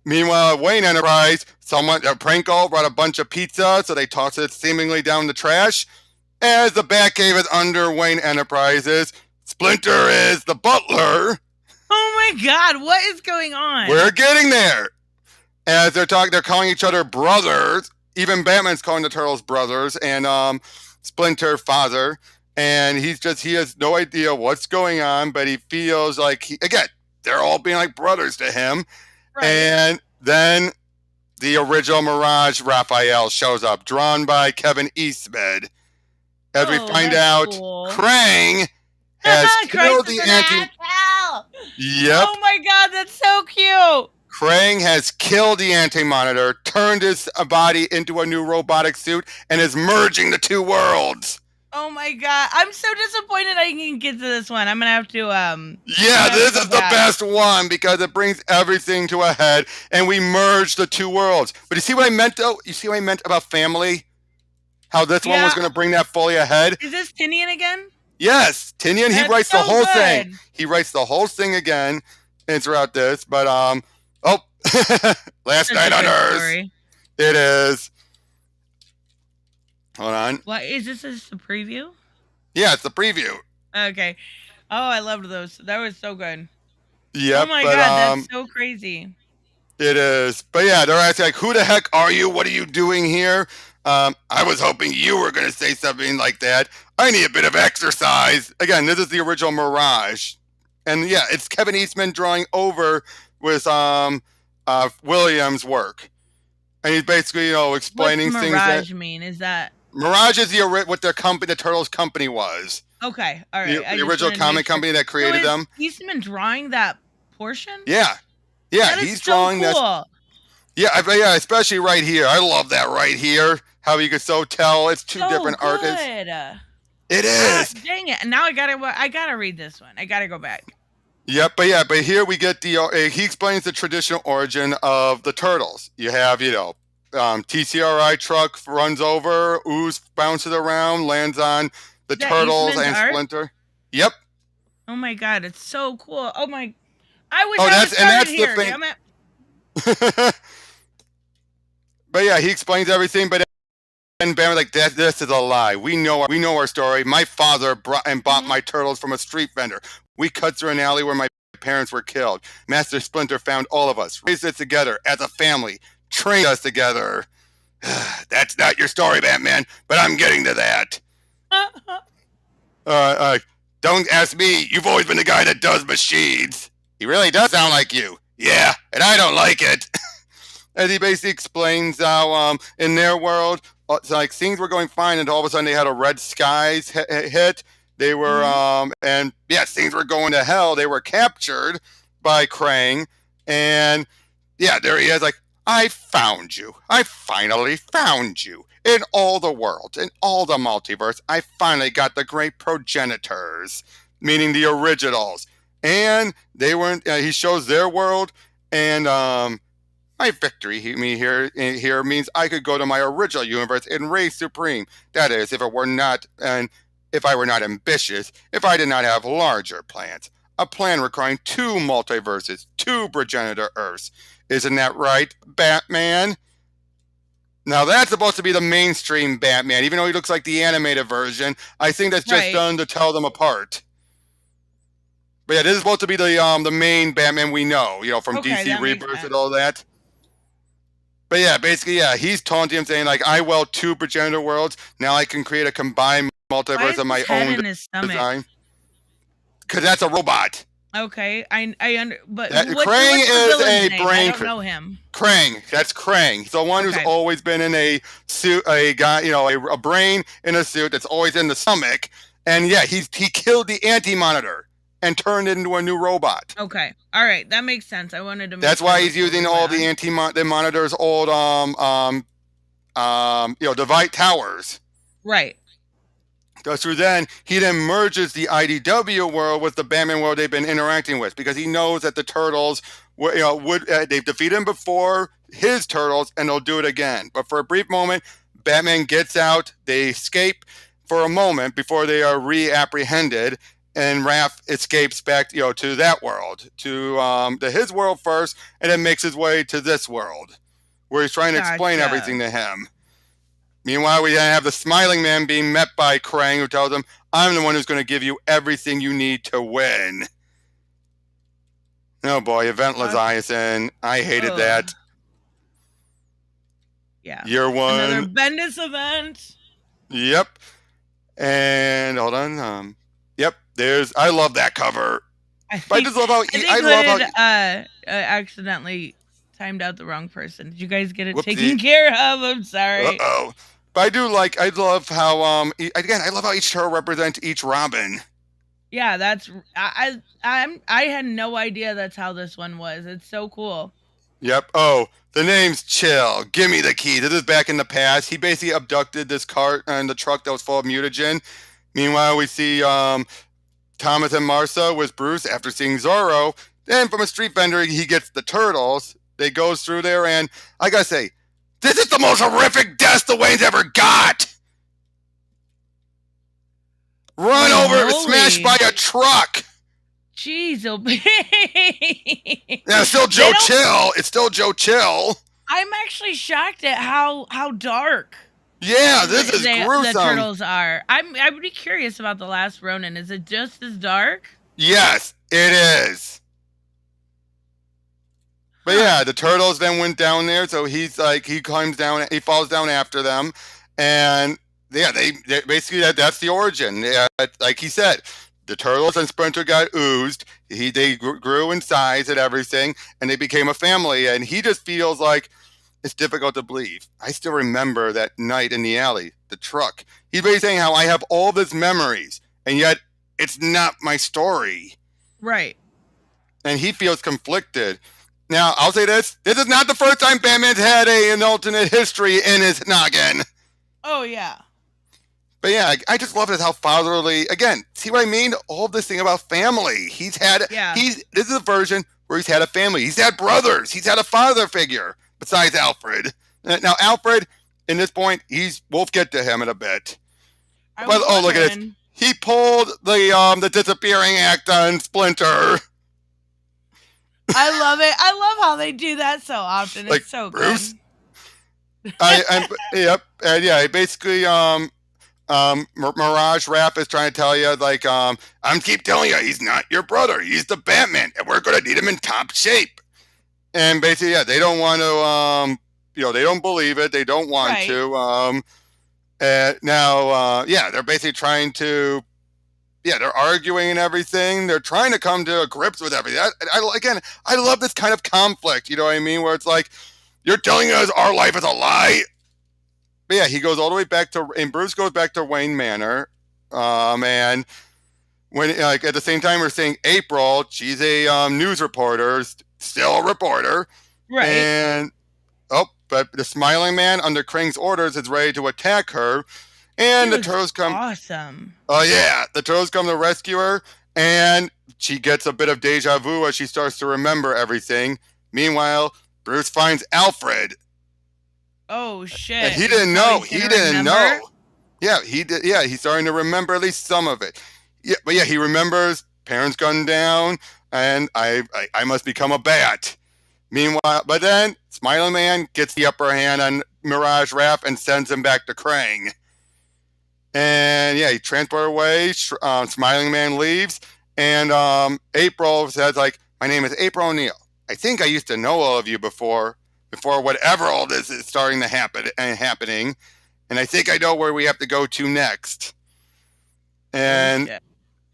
Meanwhile, at Wayne Enterprise, a prank call brought a bunch of pizza, so they toss it seemingly down the trash. As the Batcave is under Wayne Enterprises, Splinter is the butler.
Oh my God, what is going on?
We're getting there. As they're calling each other brothers. even Batman's calling the Turtles brothers, and Splinter father, and he has no idea what's going on, but he feels like again they're all being like brothers to him,
Right.
And then the original Mirage Raphael shows up, drawn by Kevin Eastman, as we find out
cool.
Krang has killed the anti. Yep.
Oh my god, that's so cute.
Krang has killed the Anti-Monitor, turned his body into a new robotic suit, and is merging the two worlds.
Oh my god, I'm so disappointed I can get to this one. I'm gonna have to
Yeah, this is the best one because it brings everything to a head, and we merge the two worlds. But you see what I meant, though? You see what I meant about family? How this one was going to bring that fully ahead?
Is this Tinian again?
Yes, Tinian. He writes the whole thing. He writes the whole thing again, and throughout this. But Last Night on Earth. Story. It is. Hold on.
What is this? Is the preview?
Yeah, it's the preview.
Okay. Oh, I loved those. That was so good.
Yep.
Oh my god, that's so crazy.
It is. But yeah, they're asking like, "Who the heck are you? What are you doing here?" I was hoping you were going to say something like that. I need a bit of exercise. Again, this is the original Mirage, and yeah, it's Kevin Eastman drawing over with Williams' work, and he's basically explaining
What's
things.
Mirage mean? Is that
Mirage is what their company, the Turtles company, was.
Okay, all right.
The original comic company that created them.
Eastman drawing that portion?
Yeah, he's drawing this. Yeah, especially right here. I love that right here. How you could tell it's two different artists. It is.
Dang it! Now I gotta read this one. I gotta go back.
Yep, but here we get he explains the traditional origin of the Turtles. You have TCRI truck runs over, ooze bounces around, lands on the Turtles and Splinter. Yep.
Oh my god, it's so cool. Oh my, I wish I started here. Damn it.
But yeah, he explains everything. But then Bam's like, "This is a lie. We know our story. My father bought my turtles from a street vendor. We cut through an alley where my parents were killed. Master Splinter found all of us, raised us together as a family, trained us together. That's not your story, Batman, but I'm getting to that. Don't ask me. You've always been the guy that does machines. He really does sound like you. Yeah, and I don't like it." As he basically explains how in their world, it's like things were going fine, and all of a sudden they had a red skies hit. They were, and yes, things were going to hell. They were captured by Krang, and yeah, there he is. Like, I found you. I finally found you in all the worlds, in all the multiverse. I finally got the great progenitors, meaning the originals, and they weren't. He shows their world, and my victory here means I could go to my original universe and reign supreme. That is, if I were not ambitious, if I did not have larger plans. A plan requiring 2 multiverses, 2 progenitor Earths. Isn't that right, Batman? Now that's supposed to be the mainstream Batman, even though he looks like the animated version. I think that's just done to tell them apart. But yeah, this is supposed to be the main Batman we know, from DC Rebirth and all that. But yeah, basically, he's taunting him, saying like, "I weld 2 progenitor worlds. Now I can create a combined multiverse of my own design." Because that's a robot.
Okay, but
Krang is a brain.
I don't know him.
Krang, that's Krang. He's the one who's always been in a suit, a guy, a brain in a suit that's always in the stomach. And yeah, he killed the Anti-Monitor and turned it into a new robot.
Okay, all right, that makes sense. I wanted to.
That's why he's using all the Monitor's old Divide towers.
Right.
So then he merges the IDW world with the Batman world they've been interacting with, because he knows that the Turtles they've defeated him before, his Turtles, and they'll do it again. But for a brief moment, Batman gets out, they escape for a moment before they are reapprehended, and Raph escapes back to that world, to his world first, and then makes his way to this world, where he's trying to explain everything to him. Meanwhile, we have the Smiling Man being met by Krang, who tells him, "I'm the one who's going to give you everything you need to win." Oh boy, Event Leviathan. I hated that.
Yeah.
Year one.
Another Bendis event.
Yep. And hold on. Yep. I love that cover. I just love how
I love how accidentally timed out the wrong person. Did you guys get it taken care of? I'm sorry.
But I love how again, I love how each turtle represents each Robin.
Yeah, that's I had no idea that's how this one was. It's so cool.
Yep. Oh, the name's Chill. Give me the key. This is back in the past. He basically abducted this cart and the truck that was full of mutagen. Meanwhile, we see Thomas and Martha with Bruce after seeing Zorro. Then from a street vendor, he gets the turtles. They goes through there, and I gotta say, this is the most horrific death the Waynes ever got. Run over, smashed by a truck.
Jeez,
yeah, it's still Joe Chill. It's still Joe Chill.
I'm actually shocked at how dark.
Yeah, this is gruesome.
The turtles are. I would be curious about the last Ronin. Is it just as dark?
Yes, it is. But yeah, the turtles then went down there, so he climbs down, he falls down after them, and yeah, they basically that's the origin. Yeah, like he said, the turtles and Splinter got oozed. They grew in size and everything, and they became a family. And he just feels like it's difficult to believe. I still remember that night in the alley, the truck. He's basically saying how I have all these memories, and yet it's not my story.
Right.
And he feels conflicted. Now, I'll say this. This is not the first time Batman's had an alternate history in his noggin.
Oh, yeah.
But yeah, I just love it how fatherly, again, see what I mean? All this thing about family. This is a version where he's had a family. He's had brothers. He's had a father figure besides Alfred. Now, Alfred, in this point, we'll get to him in a bit. But, look at this. He pulled the disappearing act on Splinter.
I love it. I love how they do that so often. It's so
Bruce?
good.
Yep. And yeah, basically, Mirage Rap is trying to tell you, I'm keep telling you, he's not your brother. He's the Batman, and we're going to need him in top shape. And basically, yeah, they don't want to, they don't believe it. They don't want to. Now, they're basically trying to, they're arguing and everything. They're trying to come to grips with everything. I love this kind of conflict, you know what I mean? Where it's like, you're telling us our life is a lie? But yeah, he goes all the way back and Bruce goes back to Wayne Manor. And when, at the same time, we're seeing April, she's a news reporter, still a reporter.
Right.
And, but the Smiling Man, under Krang's orders, is ready to attack her. And the turtles come.
Awesome.
Oh, yeah. The turtles come to rescue her. And she gets a bit of deja vu as she starts to remember everything. Meanwhile, Bruce finds Alfred.
Oh, shit.
And he didn't know. He didn't know. Yeah, he did. Yeah, he's starting to remember at least some of it. Yeah, but yeah, he remembers parents gunned down, and I must become a bat. Meanwhile, but then Smiling Man gets the upper hand on Mirage Rap and sends him back to Krang. And yeah, he transported away. Smiling Man leaves, and April says, my name is April O'Neil. I think I used to know all of you before whatever all this is starting to happening. And I think I know where we have to go to next. And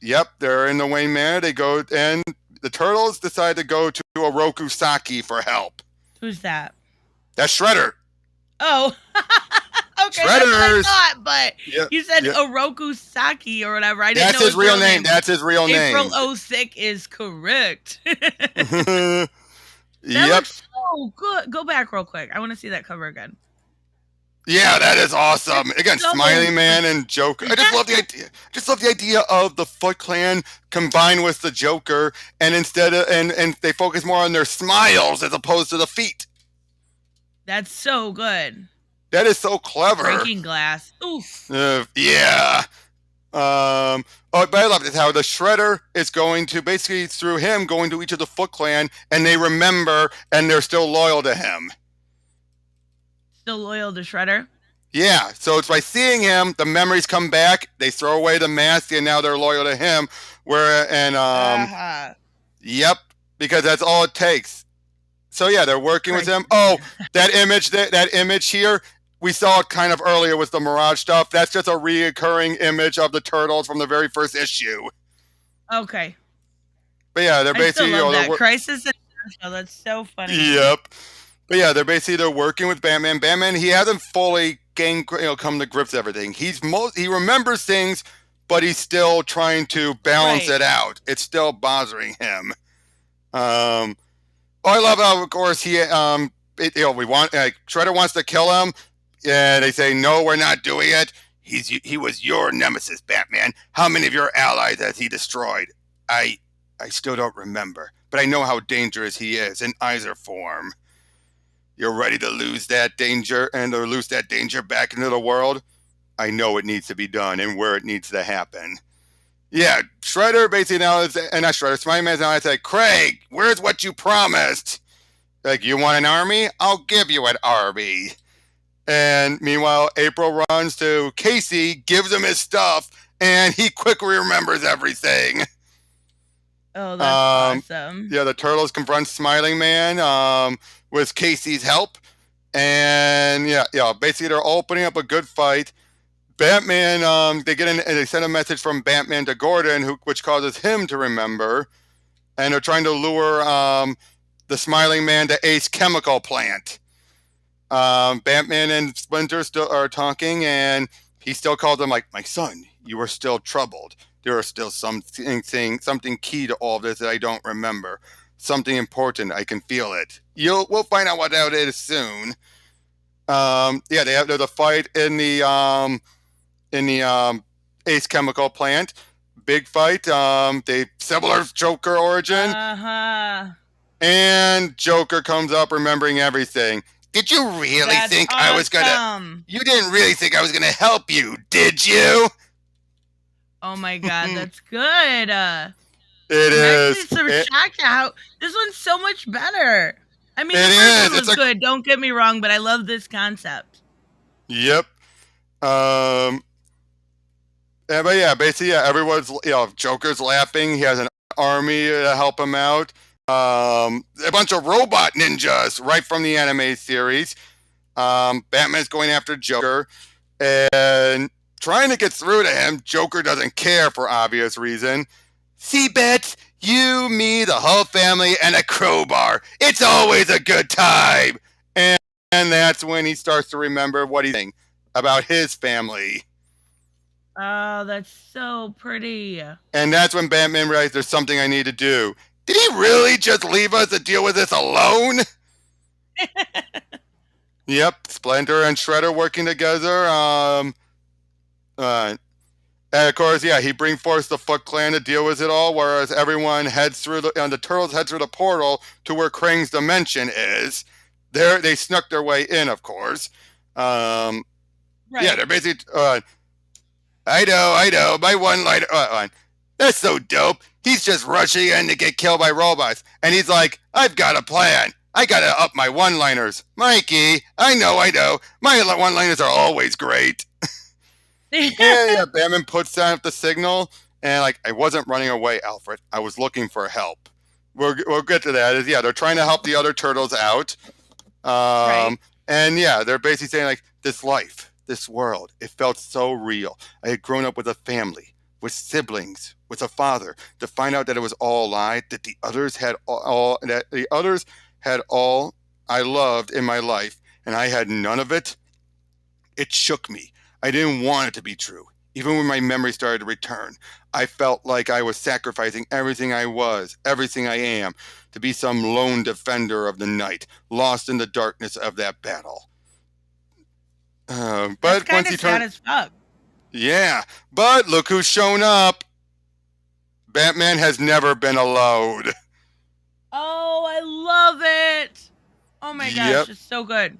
yep, they're in the Wayne Manor. They go, and the turtles decide to go to Oroku Saki for help.
Who's that?
That's Shredder.
Oh, okay. Shredders. That's what I thought, but you said Oroku Saki or whatever. I didn't know his real name.
That's his real name.
April O'Sick is correct. That looks so good. Go back real quick. I want to see that cover again.
Yeah, that is awesome. Again, Smiling Man and Joker. I just love the idea. The idea of the Foot Clan combined with the Joker, and instead of and they focus more on their smiles as opposed to the feet.
That's so good.
That is so clever.
Breaking glass. Oof.
Yeah. But I love it how the Shredder is going to basically through him going to each of the Foot Clan, and they remember and they're still loyal to him.
Still loyal to Shredder?
Yeah, so it's by seeing him, the memories come back, they throw away the mask, and now they're loyal to him. Yep, because that's all it takes. So yeah, they're working with him. Oh, that image here, we saw it kind of earlier with the Mirage stuff. That's just a reoccurring image of the turtles from the very first issue.
Okay.
But yeah, they're basically
I still love that. Crisis International. That's so funny.
Yep. But yeah, they're working with Batman. Batman, he hasn't fully come to grips with everything. He remembers things, but he's still trying to balance it out. It's still bothering him. I love how, of course, Shredder wants to kill him, and they say, no, we're not doing it. He was your nemesis, Batman. How many of your allies has he destroyed? I still don't remember, but I know how dangerous he is in either form. You're ready to lose that danger back into the world? I know it needs to be done and where it needs to happen. Yeah, Shredder basically now is, and not Shredder, Swany Man's now like, Craig, where's what you promised? Like, you want an army? I'll give you an army. And meanwhile, April runs to Casey, gives him his stuff, and he quickly remembers everything.
Oh, that's awesome.
Yeah, the Turtles confront Smiling Man with Casey's help. And yeah, basically they're opening up a good fight. Batman, they send a message from Batman to Gordon, which causes him to remember, and they're trying to lure the Smiling Man to Ace Chemical Plant. Batman and Splinter still are talking, and he still calls them like, my son, you are still troubled. There is still something key to all of this that I don't remember. Something important. I can feel it. We'll find out what that is soon. There's a fight in the Ace Chemical Plant. Big fight. Similar Joker origin. And Joker comes up remembering everything. Did you really think I was gonna... You didn't really think I was gonna help you, did you?
Oh my god, that's good.
It is.
I'm actually shocked how this one's so much better. I mean, the first one was good, don't get me wrong, but I love this concept.
Yep. But yeah, basically, everyone's, Joker's laughing. He has an army to help him out. A bunch of robot ninjas right from the anime series. Batman's going after Joker and trying to get through to him. Joker doesn't care for obvious reason. See, Bet, you, me, the whole family, and a crowbar. It's always a good time. And that's when he starts to remember what he's saying about his family.
Oh, that's so pretty.
And that's when Batman realizes there's something I need to do. Did he really just leave us to deal with this alone? Yep, Splinter and Shredder working together. And of course, he brings forth the Foot Clan to deal with it all, whereas everyone heads through the Turtles head through the portal to where Krang's dimension is. They snuck their way in, of course. Right. Yeah, they're basically... I know, my one-liner... that's so dope. He's just rushing in to get killed by robots. And he's like, I've got a plan. I gotta up my one-liners. Mikey, I know. My one-liners are always great. Yeah, Batman puts down the signal, and I wasn't running away, Alfred. I was looking for help. We'll get to that. They're trying to help the other turtles out. Right. And they're basically saying this life, this world, it felt so real. I had grown up with a family, with siblings, with a father, to find out that it was all a lie, that the others had all I loved in my life, and I had none of it. It shook me. I didn't want it to be true. Even when my memory started to return, I felt like I was sacrificing everything I was, everything I am, to be some lone defender of the night, lost in the darkness of that battle. But
that's once he turned, sad as fuck.
Yeah, but look who's shown up. Batman has never been alone.
Oh, I love it. Oh my gosh, it's so good.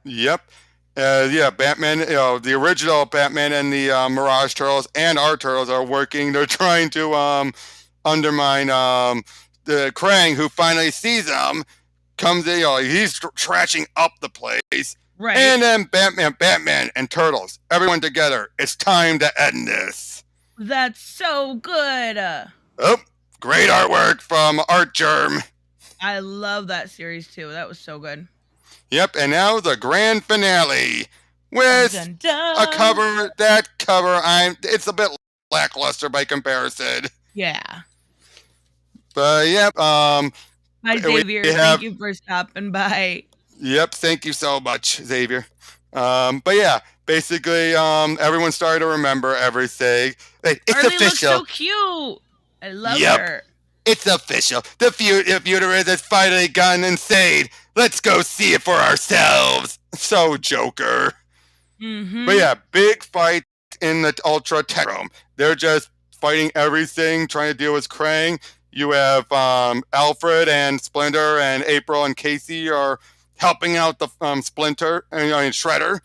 Yep. Batman, the original Batman and the Mirage Turtles and our Turtles are working. They're trying to undermine the Krang, who finally sees them, comes in, he's trashing up the place. Right. And then Batman and Turtles, everyone together. It's time to end this.
That's so good.
Oh, great artwork from Art Jerm.
I love that series too. That was so good.
Yep, and now the grand finale with
Dun, dun, dun.
a cover. That cover, it's a bit lackluster by comparison.
Yeah.
But yep,
Hi Xavier, thank you for stopping by.
Yep, thank you so much, Xavier. But yeah, basically, everyone started to remember everything. It's
Harley
official.
Looks so cute. I love her.
It's official. The futurist has finally gone insane. Let's go see it for ourselves. So Joker.
Mm-hmm.
But yeah, big fight in the Ultra Tech Room. They're just fighting everything, trying to deal with Krang. You have Alfred and Splinter and April and Casey are helping out the Splinter and Shredder.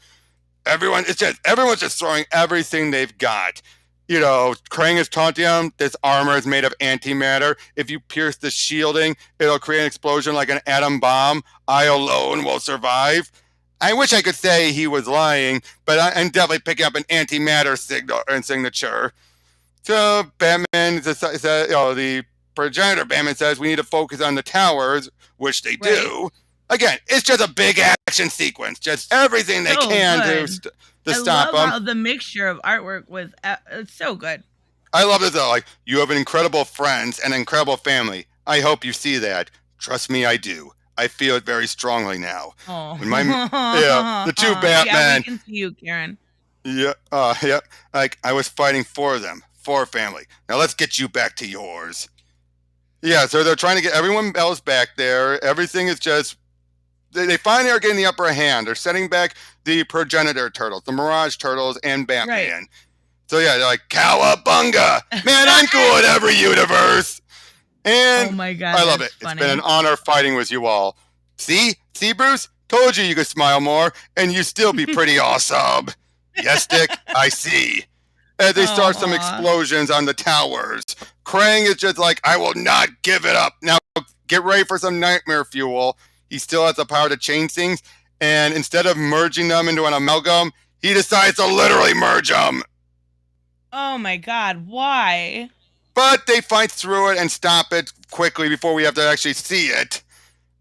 Everyone's just throwing everything they've got. You know, Krang is taunting him. This armor is made of antimatter. If you pierce the shielding, it'll create an explosion like an atom bomb. I alone will survive. I wish I could say he was lying, but I'm definitely picking up an antimatter signal and signature. So Batman says, the progenitor Batman says we need to focus on the towers, which they do. Again, it's just a big action sequence. Just everything they can to stop them.
I love how the mixture of artwork was it's so good.
I love it though. Like, you have incredible friends and an incredible family. I hope you see that. Trust me, I do. I feel it very strongly now.
Oh.
The two Batman.
Yeah, we can see you, Karen.
Yeah. Like, I was fighting for them, for family. Now let's get you back to yours. Yeah, so they're trying to get everyone else back there. Everything is just... They finally are getting the upper hand. They're setting back the progenitor turtles, the Mirage turtles, and Batman. Right. So yeah, they're like, cowabunga! Man, I'm cool in every universe! And
oh my God,
I love it. Funny. It's been an honor fighting with you all. See, Bruce? Told you could smile more, and you still be pretty awesome. Yes, Dick, I see. As they start some explosions on the towers. Krang is just like, I will not give it up. Now, get ready for some nightmare fuel. He still has the power to change things, and instead of merging them into an amalgam, he decides to literally merge them.
Oh my God, why?
But they fight through it and stop it quickly before we have to actually see it.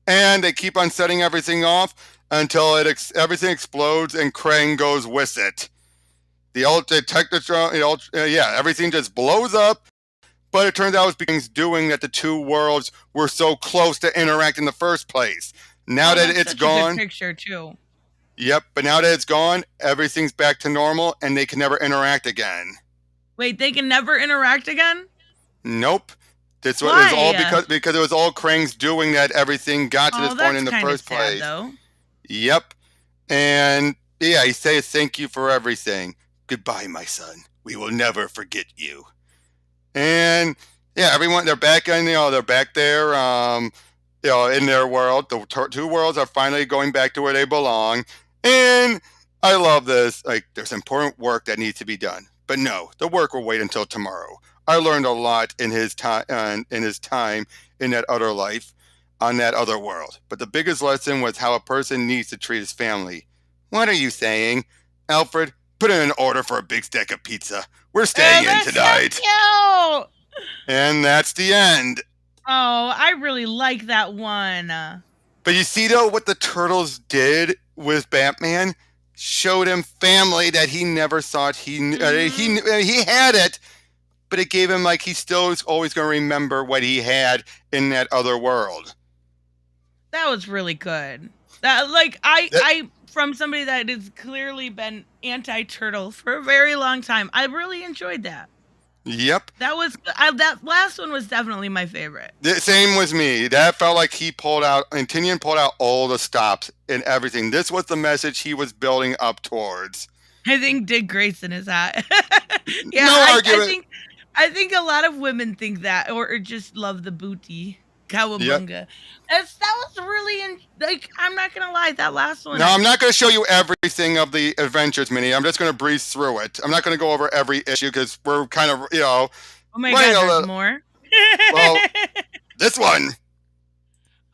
And they keep on setting everything off until everything explodes and Krang goes with it. Everything just blows up. But it turns out it's doing that the two worlds were so close to interact in the first place. Now that it's gone,
a good picture too.
Yep, but now that it's gone, everything's back to normal, and they can never interact again.
Wait, they can never interact again?
Nope. This was all because it was all Krang's doing that everything got to this point in the first place.
Though.
Yep, and yeah, he says thank you for everything. Goodbye, my son. We will never forget you. And yeah, everyone, they're back there, in their world. The two worlds are finally going back to where they belong. And I love this. Like, there's important work that needs to be done. But no, the work will wait until tomorrow. I learned a lot in his time in that other life, on that other world. But the biggest lesson was how a person needs to treat his family. What are you saying? Alfred, put in an order for a big stack of pizza. We're staying in tonight.
So cute.
And that's the end.
Oh, I really like that one.
But you see, though, what the Turtles did with Batman showed him family that he never thought he had it, but it gave him, like, he still is always going to remember what he had in that other world.
That was really good. I from somebody that has clearly been anti-turtle for a very long time, I really enjoyed that.
Yep.
That last one was definitely my favorite.
Same with me. That felt like he pulled out, and Tinian pulled out all the stops and everything. This was the message he was building up towards.
I think Dick Grayson is hot.
Yeah, no argument.
I think a lot of women think that, or just love the booty. Cowabunga. Yep. That was really, I'm not going to lie, that last one.
No, I'm not going to show you everything of the Adventures mini. I'm just going to breeze through it. I'm not going to go over every issue because we're kind of,
Oh my God, there's more?
Well, this one.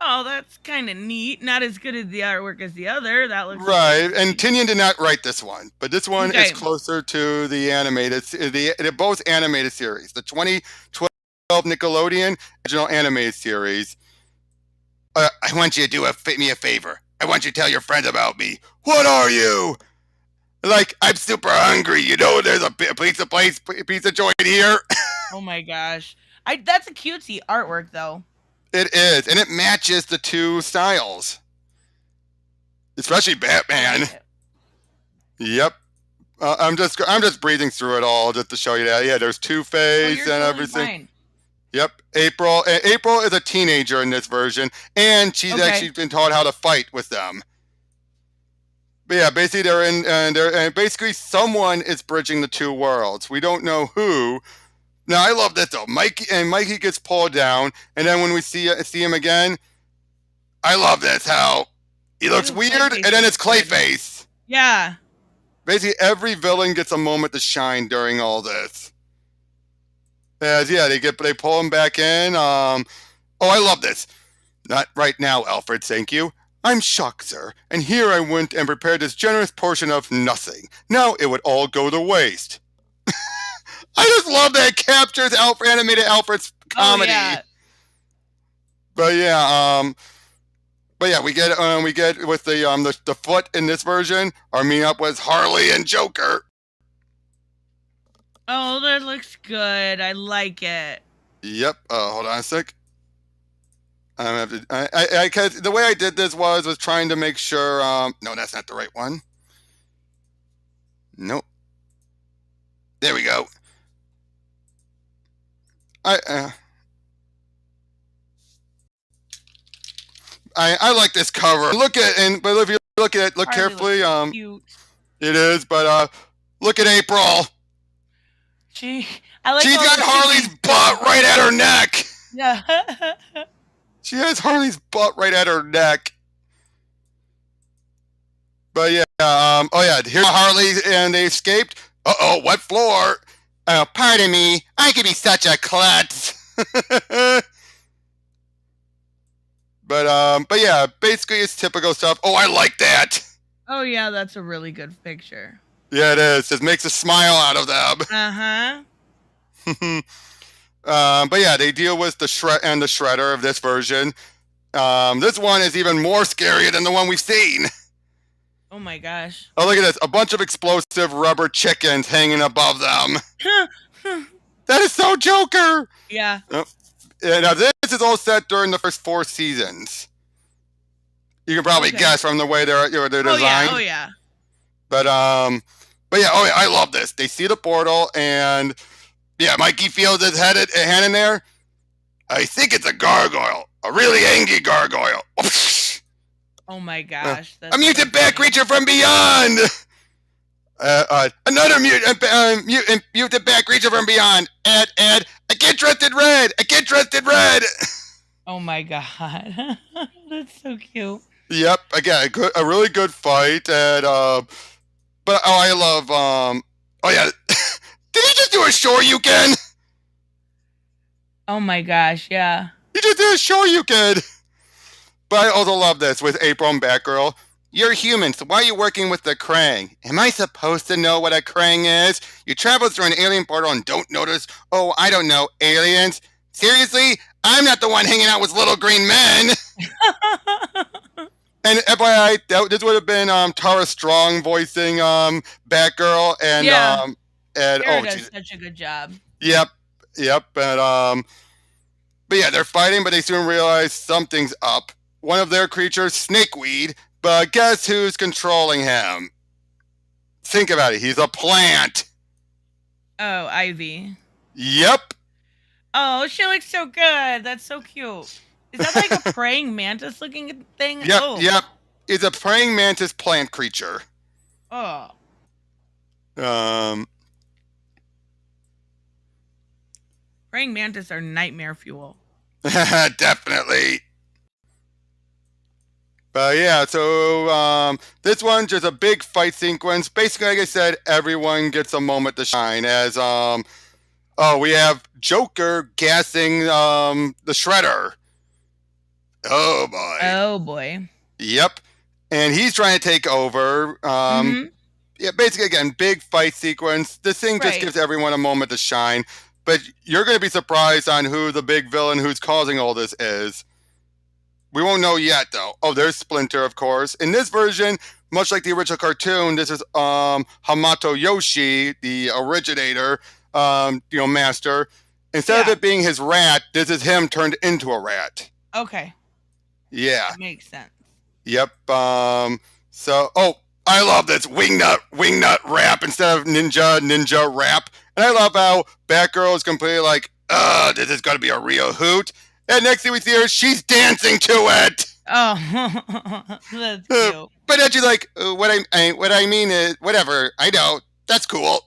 Oh, that's kind of neat. Not as good as the artwork as the other. That looks
right. And Tinian did not write this one, but this one is closer to the animated, they're both animated series. The 2012 Nickelodeon original animated series. I want you to do me a favor. I want you to tell your friends about me. What are you? Like, I'm super hungry. You know, there's a pizza joint here.
Oh my gosh. That's a cutesy artwork, though.
It is, and it matches the two styles. Especially Batman.
Like
Yep. I'm just breezing through it all just to show you that. Yeah, there's Two-Face and
totally
everything.
Fine.
Yep. April is a teenager in this version, and she's actually been taught how to fight with them. But yeah, basically and basically someone is bridging the two worlds. We don't know who. Now I love this though. Mikey gets pulled down, and then when we see him again, I love this how he looks weird, and then it's Clayface.
Yeah.
Basically, every villain gets a moment to shine during all this. As they pull him back in. I love this. Not right now, Alfred. Thank you. I'm shocked, sir. And here I went and prepared this generous portion of nothing. Now it would all go to waste. I just love that it captures animated Alfred's comedy.
Oh, yeah.
But yeah, we get with the foot in this version. Our meetup was Harley and Joker.
Oh, that looks good. I like it.
Yep. Hold on a sec. Cause the way I did this was trying to make sure. No, that's not the right one. Nope. There we go. I like this cover. But if you look at it, carefully.
Cute.
It is, but look at April.
She's
got Harley's butt right at her neck.
Yeah.
She has Harley's butt right at her neck. But yeah, here's Harley and they escaped. Wet floor. Pardon me, I could be such a klutz. But yeah, basically it's typical stuff. Oh, I like that.
Oh yeah, that's a really good picture.
Yeah, it is. It makes a smile out of them. But yeah, they deal with the Shredder of this version. This one is even more scarier than the one we've seen.
Oh my gosh.
Oh, look at this. A bunch of explosive rubber chickens hanging above them. That is so Joker.
Yeah.
Now, this is all set during the first 4 seasons. You can probably guess from the way they're designed.
Oh yeah.
But yeah, I love this. They see the portal, and yeah, Mikey feels his hand in there. I think it's a gargoyle. A really angry gargoyle.
Oh my gosh.
A mutant bat creature from beyond! Another mutant bat creature from beyond. Ed, I get dressed in red!
Oh my god. That's so cute.
Yep, again, a really good fight. And, but, I love, did he just do a Shoryuken?
Oh my gosh, yeah.
He just did a Shoryuken! But I also love this with April and Batgirl. You're human, so why are you working with the Krang? Am I supposed to know what a Krang is? You travel through an alien portal and don't notice? Oh, I don't know, aliens? Seriously? I'm not the one hanging out with little green men! And FYI, this would have been Tara Strong voicing Batgirl, and
Tara does such a good job.
Yep, but yeah, they're fighting, but they soon realize something's up. One of their creatures, Snakeweed, but guess who's controlling him? Think about it, he's a plant.
Oh, Ivy.
Yep.
Oh, she looks so good. That's so cute. Is that like a praying mantis looking thing?
Yep. It's a praying mantis plant creature.
Oh. Praying mantis are nightmare fuel.
Definitely. But yeah, so this one's just a big fight sequence. Basically, like I said, everyone gets a moment to shine. As we have Joker gassing the Shredder. Oh boy. Yep. And he's trying to take over. Yeah, basically, again, big fight sequence. This thing just gives everyone a moment to shine. But you're going to be surprised on who the big villain who's causing all this is. We won't know yet, though. Oh, there's Splinter, of course. In this version, much like the original cartoon, this is Hamato Yoshi, the originator, master. Instead of it being his rat, this is him turned into a rat.
Okay.
Yeah.
That makes sense.
Yep. I love this wingnut rap instead of ninja rap. And I love how Batgirl is completely like, this is going to be a real hoot. And next thing we see her, she's dancing to it.
Oh, that's cute.
But then she's like, what I mean is, whatever, I know, that's cool.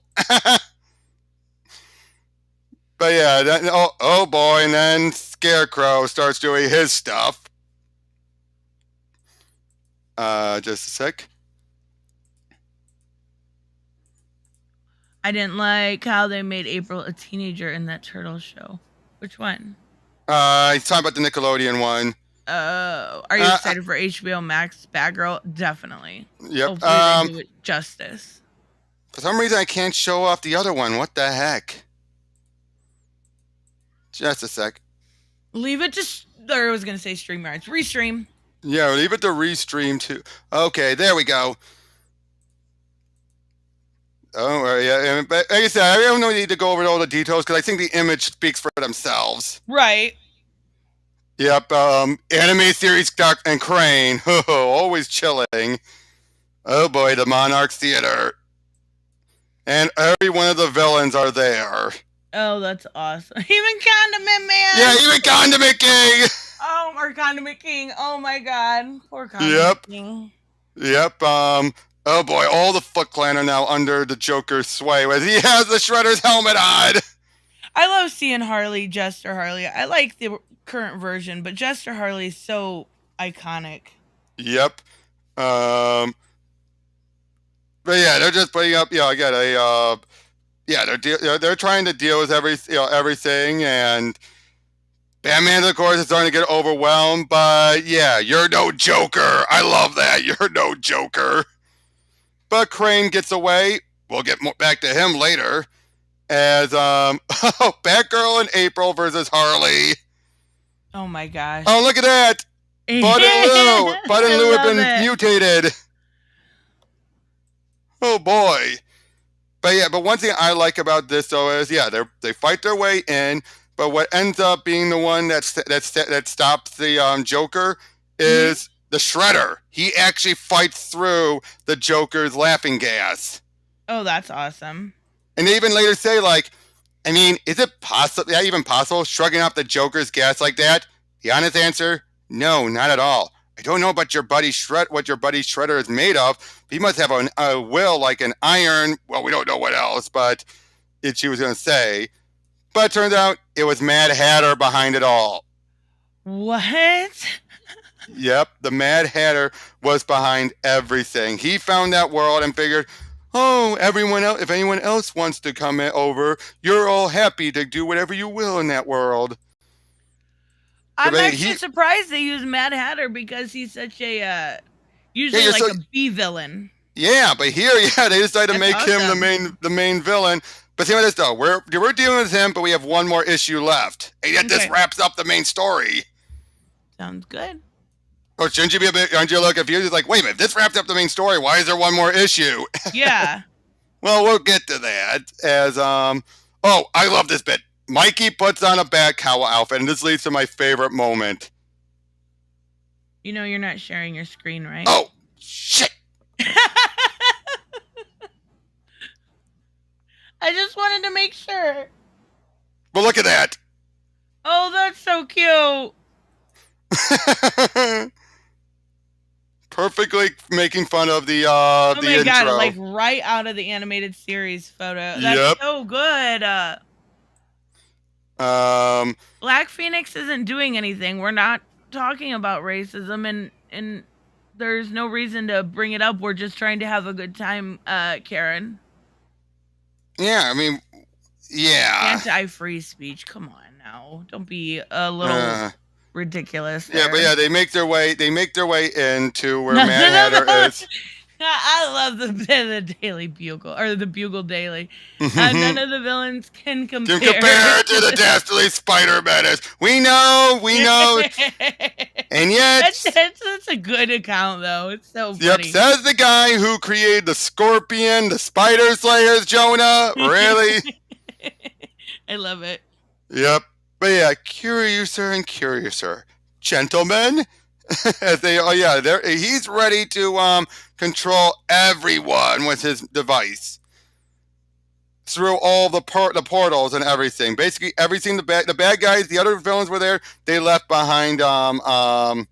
But yeah, oh boy, and then Scarecrow starts doing his stuff. Just a sec.
I didn't like how they made April a teenager in that Turtle show. Which one?
He's talking about the Nickelodeon one.
Are you excited for HBO Max Batgirl? Definitely.
Yep.
Hopefully they do it justice.
For some reason, I can't show off the other one. What the heck? Just a sec.
Leave it to... I was going to say StreamYards. Restream.
Yeah, leave it to restream too. Okay, there we go. Oh, yeah. But like I said, I don't need to go over all the details because I think the image speaks for themselves.
Right.
Yep. Anime series Doc and Crane. Always chilling. Oh boy, the Monarch Theater. And every one of the villains are there.
Oh, that's awesome. Even Condiment Man.
Yeah, even Condiment King.
Oh, our Condiment King. Oh my God. Poor Condiment King.
Yep. Oh boy, all the Foot Clan are now under the Joker's sway as he has the Shredder's helmet on.
I love seeing Jester Harley. I like the current version, but Jester Harley is so iconic.
Yep. But yeah, they're just putting up. They're trying to deal with everything, and Batman, of course, is starting to get overwhelmed. But yeah, you're no Joker. I love that. You're no Joker. But Crane gets away. We'll get back to him later. As Batgirl and April versus Harley.
Oh my gosh.
Oh, look at that. Bud and Lou. Bud and Lou have been mutated. Oh boy. But one thing I like about this though is they fight their way in, but what ends up being the one that stops the Joker is the Shredder. He actually fights through the Joker's laughing gas.
Oh, that's awesome.
And they even later say, like, I mean, is it even possible shrugging off the Joker's gas like that? The honest answer, no, not at all. I don't know about what your buddy Shredder is made of. He must have a will like an iron. Well, we don't know what else, but she was going to say. But it turns out it was Mad Hatter behind it all.
What?
Yep, the Mad Hatter was behind everything. He found that world and figured, everyone else, if anyone else wants to come over, you're all happy to do whatever you will in that world.
I'm actually surprised they use Mad Hatter because he's such a usually a B villain.
Yeah, but here, they decided to make him the main villain. But see what this though, we're dealing with him, but we have one more issue left, and yet this wraps up the main story.
Sounds good.
Oh, aren't you a little confused? It's like, wait a minute, this wrapped up the main story. Why is there one more issue?
Yeah.
Well, we'll get to that. As I love this bit. Mikey puts on a bat cowl outfit, and this leads to my favorite moment.
You know you're not sharing your screen, right?
Oh, shit!
I just wanted to make sure.
Well, look at that.
Oh, that's so cute.
Perfectly making fun of the
oh
the
my
intro.
God, like right out of the animated series photo. That's so good. Black Phoenix isn't doing anything. We're not talking about racism, and there's no reason to bring it up. We're just trying to have a good time, Karen.
Yeah, I mean, yeah.
Anti-free speech. Come on now. Don't be a little ridiculous there.
Yeah, but they make their way into where Mad Hatter is.
I love the Daily Bugle, or the Bugle Daily. None of the villains can compare.
To compare to the dastardly Spider Menace. We know. And yet...
That's a good account, though. It's so funny.
Yep, says the guy who created the Scorpion, the Spider Slayers, Jonah. Really?
I love it.
Yep. But yeah, curiouser. Gentlemen, as they, he's ready to control everyone with his device through all the portals and everything. Basically, everything. The bad guys, the other villains were there. They left behind all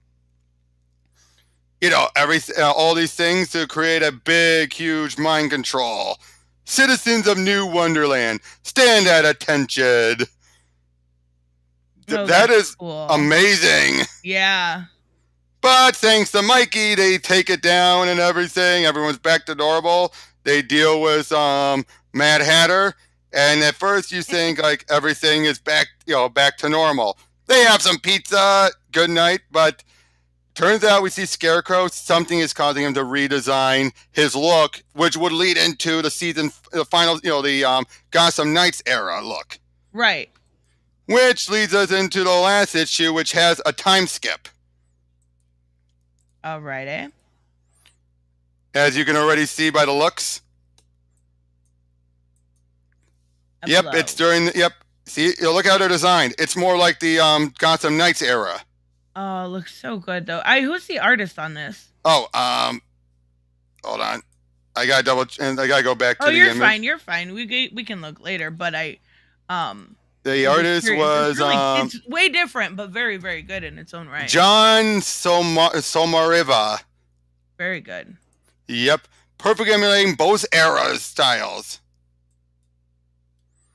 these things to create a big, huge mind control. Citizens of New Wonderland, stand at attention. That is cool. Amazing.
Yeah.
But thanks to Mikey, they take it down and everything. Everyone's back to normal. They deal with Mad Hatter, and at first you think like everything is back to normal. They have some pizza, good night, but turns out we see Scarecrow. Something is causing him to redesign his look, which would lead into the final, the Gotham Knights era look.
Right.
Which leads us into the last issue, which has a time skip.
Alrighty.
As you can already see by the looks. Yep, it's during see, look how they're designed. It's more like the Gotham Knights era.
Oh, it looks so good though. Who's the artist on this?
Oh, hold on. I gotta go back to the image.
You're fine. We can look later, but
the artist was
it's way different, but very, very good in its own right.
John Somariva.
Very good.
Yep. Perfect emulating both eras styles.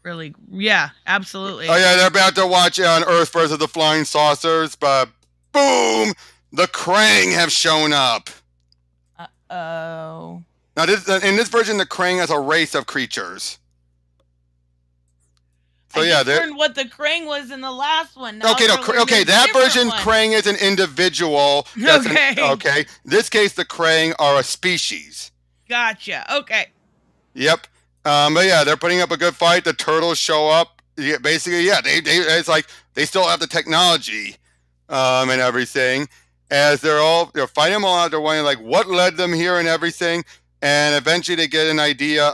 Really, yeah, absolutely.
Oh yeah, they're about to watch on Earth versus the Flying Saucers, but boom, the Krang have shown up.
Uh-oh.
Now in this version, the Krang has a race of creatures. So
I learned what the Krang was in the last one. Now
okay, that version one. Krang is an individual. Okay. In this case, the Krang are a species.
Gotcha. Okay.
Yep. But yeah, they're putting up a good fight. The turtles show up. Yeah, basically, yeah, it's like they still have the technology, and everything. As they're fighting them all out, they're wondering like what led them here and everything. And eventually, they get an idea.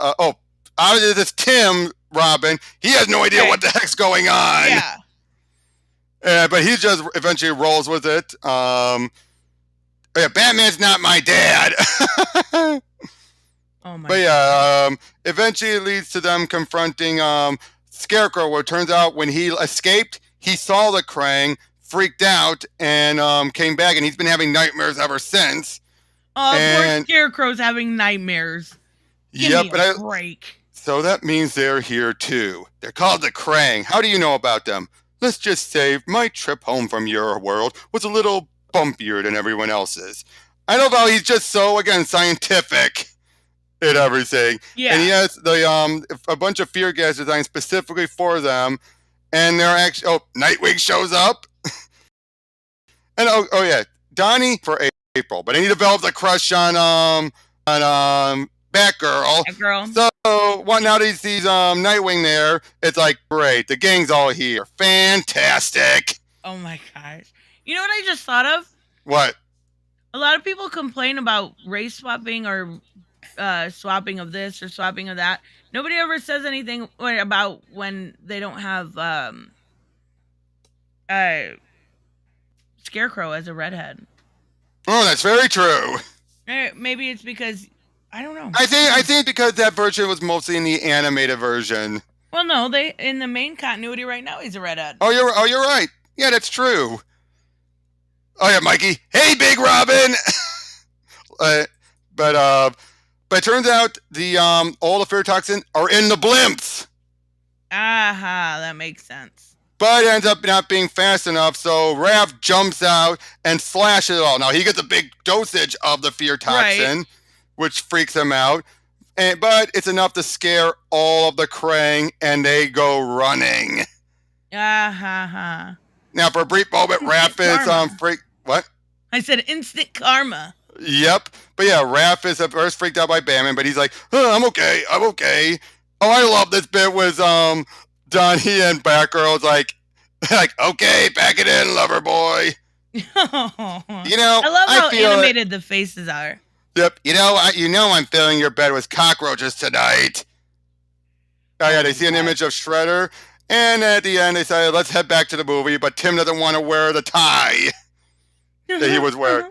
Obviously, this Tim Robin, he has no idea what the heck's going on.
Yeah.
But he just eventually rolls with it. Batman's not my dad.
Oh my!
But eventually it leads to them confronting Scarecrow. Where it turns out when he escaped, he saw the Krang, freaked out, and came back, and he's been having nightmares ever since.
Oh, poor Scarecrow's having nightmares. Give me a break.
So that means they're here too. They're called the Krang. How do you know about them? Let's just say my trip home from your world was a little bumpier than everyone else's. I love how he's just so, again, scientific and everything.
Yeah.
And he has a bunch of fear gas designed specifically for them. And they're actually... Nightwing shows up. And Donnie for April. But then he develops a crush on Batgirl. So now that he sees Nightwing there, it's like, great, the gang's all here. Fantastic.
Oh my gosh. You know what I just thought of?
What?
A lot of people complain about race swapping or swapping of this or swapping of that. Nobody ever says anything about when they don't have Scarecrow as a redhead.
Oh, that's very true.
Maybe it's because I don't know.
I think because that version was mostly in the animated version.
Well, no, they in the main continuity right now he's a redhead.
Oh, you're right. Yeah, that's true. Oh yeah, Mikey. Hey, Big Robin. But it turns out the all the fear toxin are in the blimps.
Aha, that makes sense.
But it ends up not being fast enough, so Raph jumps out and slashes it all. Now he gets a big dosage of the fear toxin, which freaks him out. But it's enough to scare all of the Krang, and they go running.
Now
for a brief moment, Raph is freak. What?
I said instant karma.
Yep. But yeah, Raph is at first freaked out by Batman, but he's like, I'm okay. I'm okay. Oh, I love this bit with Donnie and Batgirl's like, okay, pack it in, lover boy.
I love how animated the faces are.
Yep. I'm filling your bed with cockroaches tonight. Oh yeah, they see an image of Shredder, and at the end they say, let's head back to the movie, but Tim doesn't want to wear the tie that he was wearing.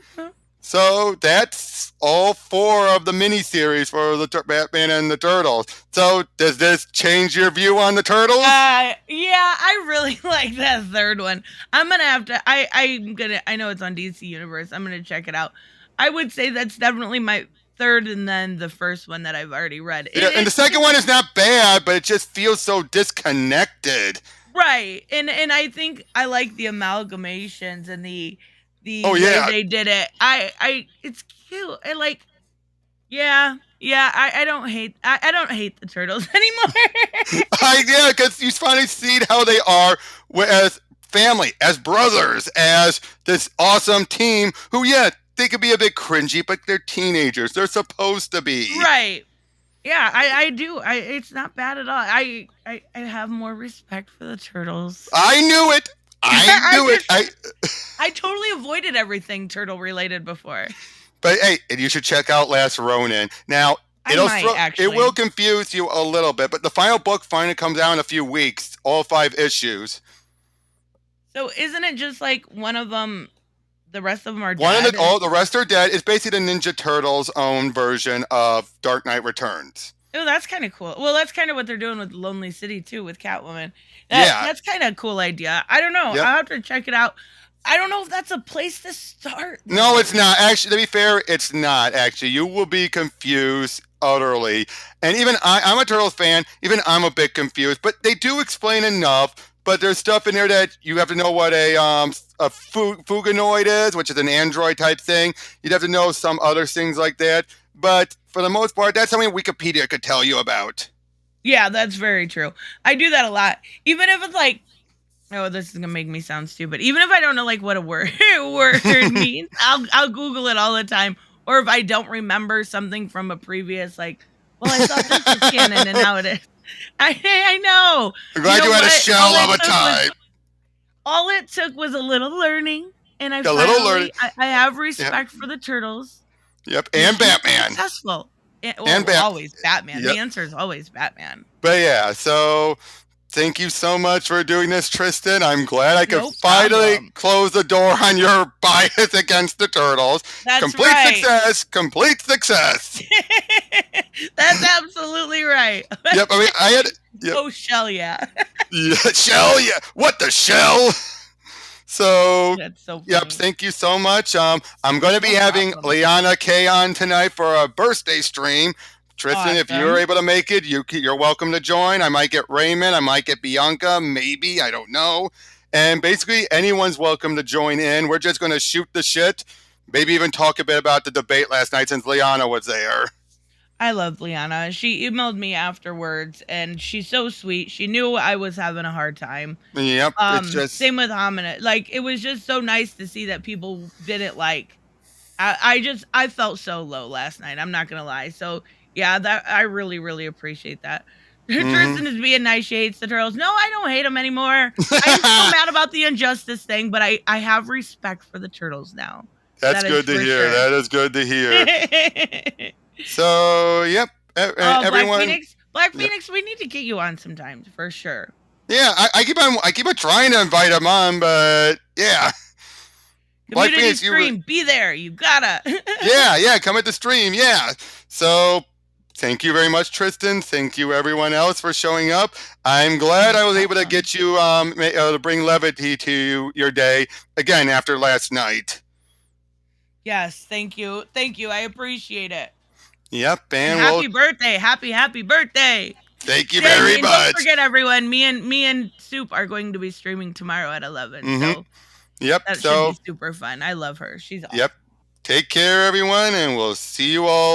So that's all 4 of the miniseries for the Batman and the Turtles. So does this change your view on the Turtles?
Yeah, I really like that 3rd one. I'm gonna have to. I know it's on DC Universe. I'm gonna check it out. I would say that's definitely my 3rd, and then the 1st one that I've already read.
And the 2nd one is not bad, but it just feels so disconnected.
Right, and I think I like the amalgamations and the way they did it. It's cute. I like. Yeah. I don't hate. I don't hate the Turtles anymore.
Because you finally see how they are as family, as brothers, as this awesome team. Who, they could be a bit cringy, but they're teenagers. They're supposed to be.
Right. Yeah, I do. It's not bad at all. I have more respect for the Turtles.
I knew it.
I totally avoided everything turtle related before.
But hey, you should check out Last Ronin. Now, it will confuse you a little bit, but the final book finally comes out in a few weeks, all 5 issues.
So isn't it just like one of them, the rest of them are dead?
The rest are dead. It's basically the Ninja Turtles' own version of Dark Knight Returns.
Oh, that's kind of cool. Well, that's kind of what they're doing with Lonely City, too, with Catwoman. That's kind of a cool idea. I don't know. Yep. I'll have to check it out. I don't know if that's a place to start.
No, it's not. Actually, to be fair, it's not, actually. You will be confused utterly. And even I'm a Turtles fan. Even I'm a bit confused. But they do explain enough. But there's stuff in there that you have to know what a Fuganoid is, which is an android type thing. You'd have to know some other things like that. But for the most part, that's something Wikipedia could tell you about.
Yeah, that's very true. I do that a lot. Even if it's like, oh, this is gonna make me sound stupid. Even if I don't know like what a word means, I'll Google it all the time. Or if I don't remember something from a previous, like, well, I thought this was canon and now it is. I know.
I'm glad you had a shell of a time.
All it took was a little learning, and I have respect for the Turtles.
Yep, and Batman.
Successful. Always Batman. Yep. The answer is always Batman.
But yeah, so thank you so much for doing this, Tristan. I'm glad I could finally close the door on your bias against the Turtles.
That's
Complete success.
That's absolutely right.
Yep, I mean, I had... Yep.
Oh, shell, yeah.
Shell, yeah. What the shell? So,
that's so funny.
Yep, thank you so much. I'm going to be having Liana K on tonight for a birthday stream. Tristan, if you're able to make it, you're welcome to join. I might get Raymond. I might get Bianca. Maybe. I don't know. And basically, anyone's welcome to join in. We're just going to shoot the shit. Maybe even talk a bit about the debate last night since Liana was there.
I love Liana. She emailed me afterwards, and she's so sweet. She knew I was having a hard time.
Yep. It's just...
Same with Homina. Like, it was just so nice to see that people didn't like... I felt so low last night. I'm not going to lie. So... yeah, I really, really appreciate that. Tristan is being nice. She hates the Turtles. No, I don't hate them anymore. I'm still mad about the injustice thing, but I have respect for the Turtles now.
That's good to hear. Sure. That is good to hear. So, yep. Everyone.
Black Phoenix, we need to get you on sometimes, for sure.
Yeah, I keep on trying to invite him on, but yeah.
Community stream, be there. You gotta.
yeah, come at the stream. Yeah. So, thank you very much, Tristan. Thank you, everyone else, for showing up. I'm glad I was able to get you to bring levity to your day again after last night.
Yes, thank you. Thank you. I appreciate it.
Yep, and
happy birthday. Happy birthday.
Thank you very much.
Don't forget, everyone, me and Soup are going to be streaming tomorrow at 11. So
yep,
that should be super fun. I love her. She's awesome.
Yep. Take care, everyone, and we'll see you all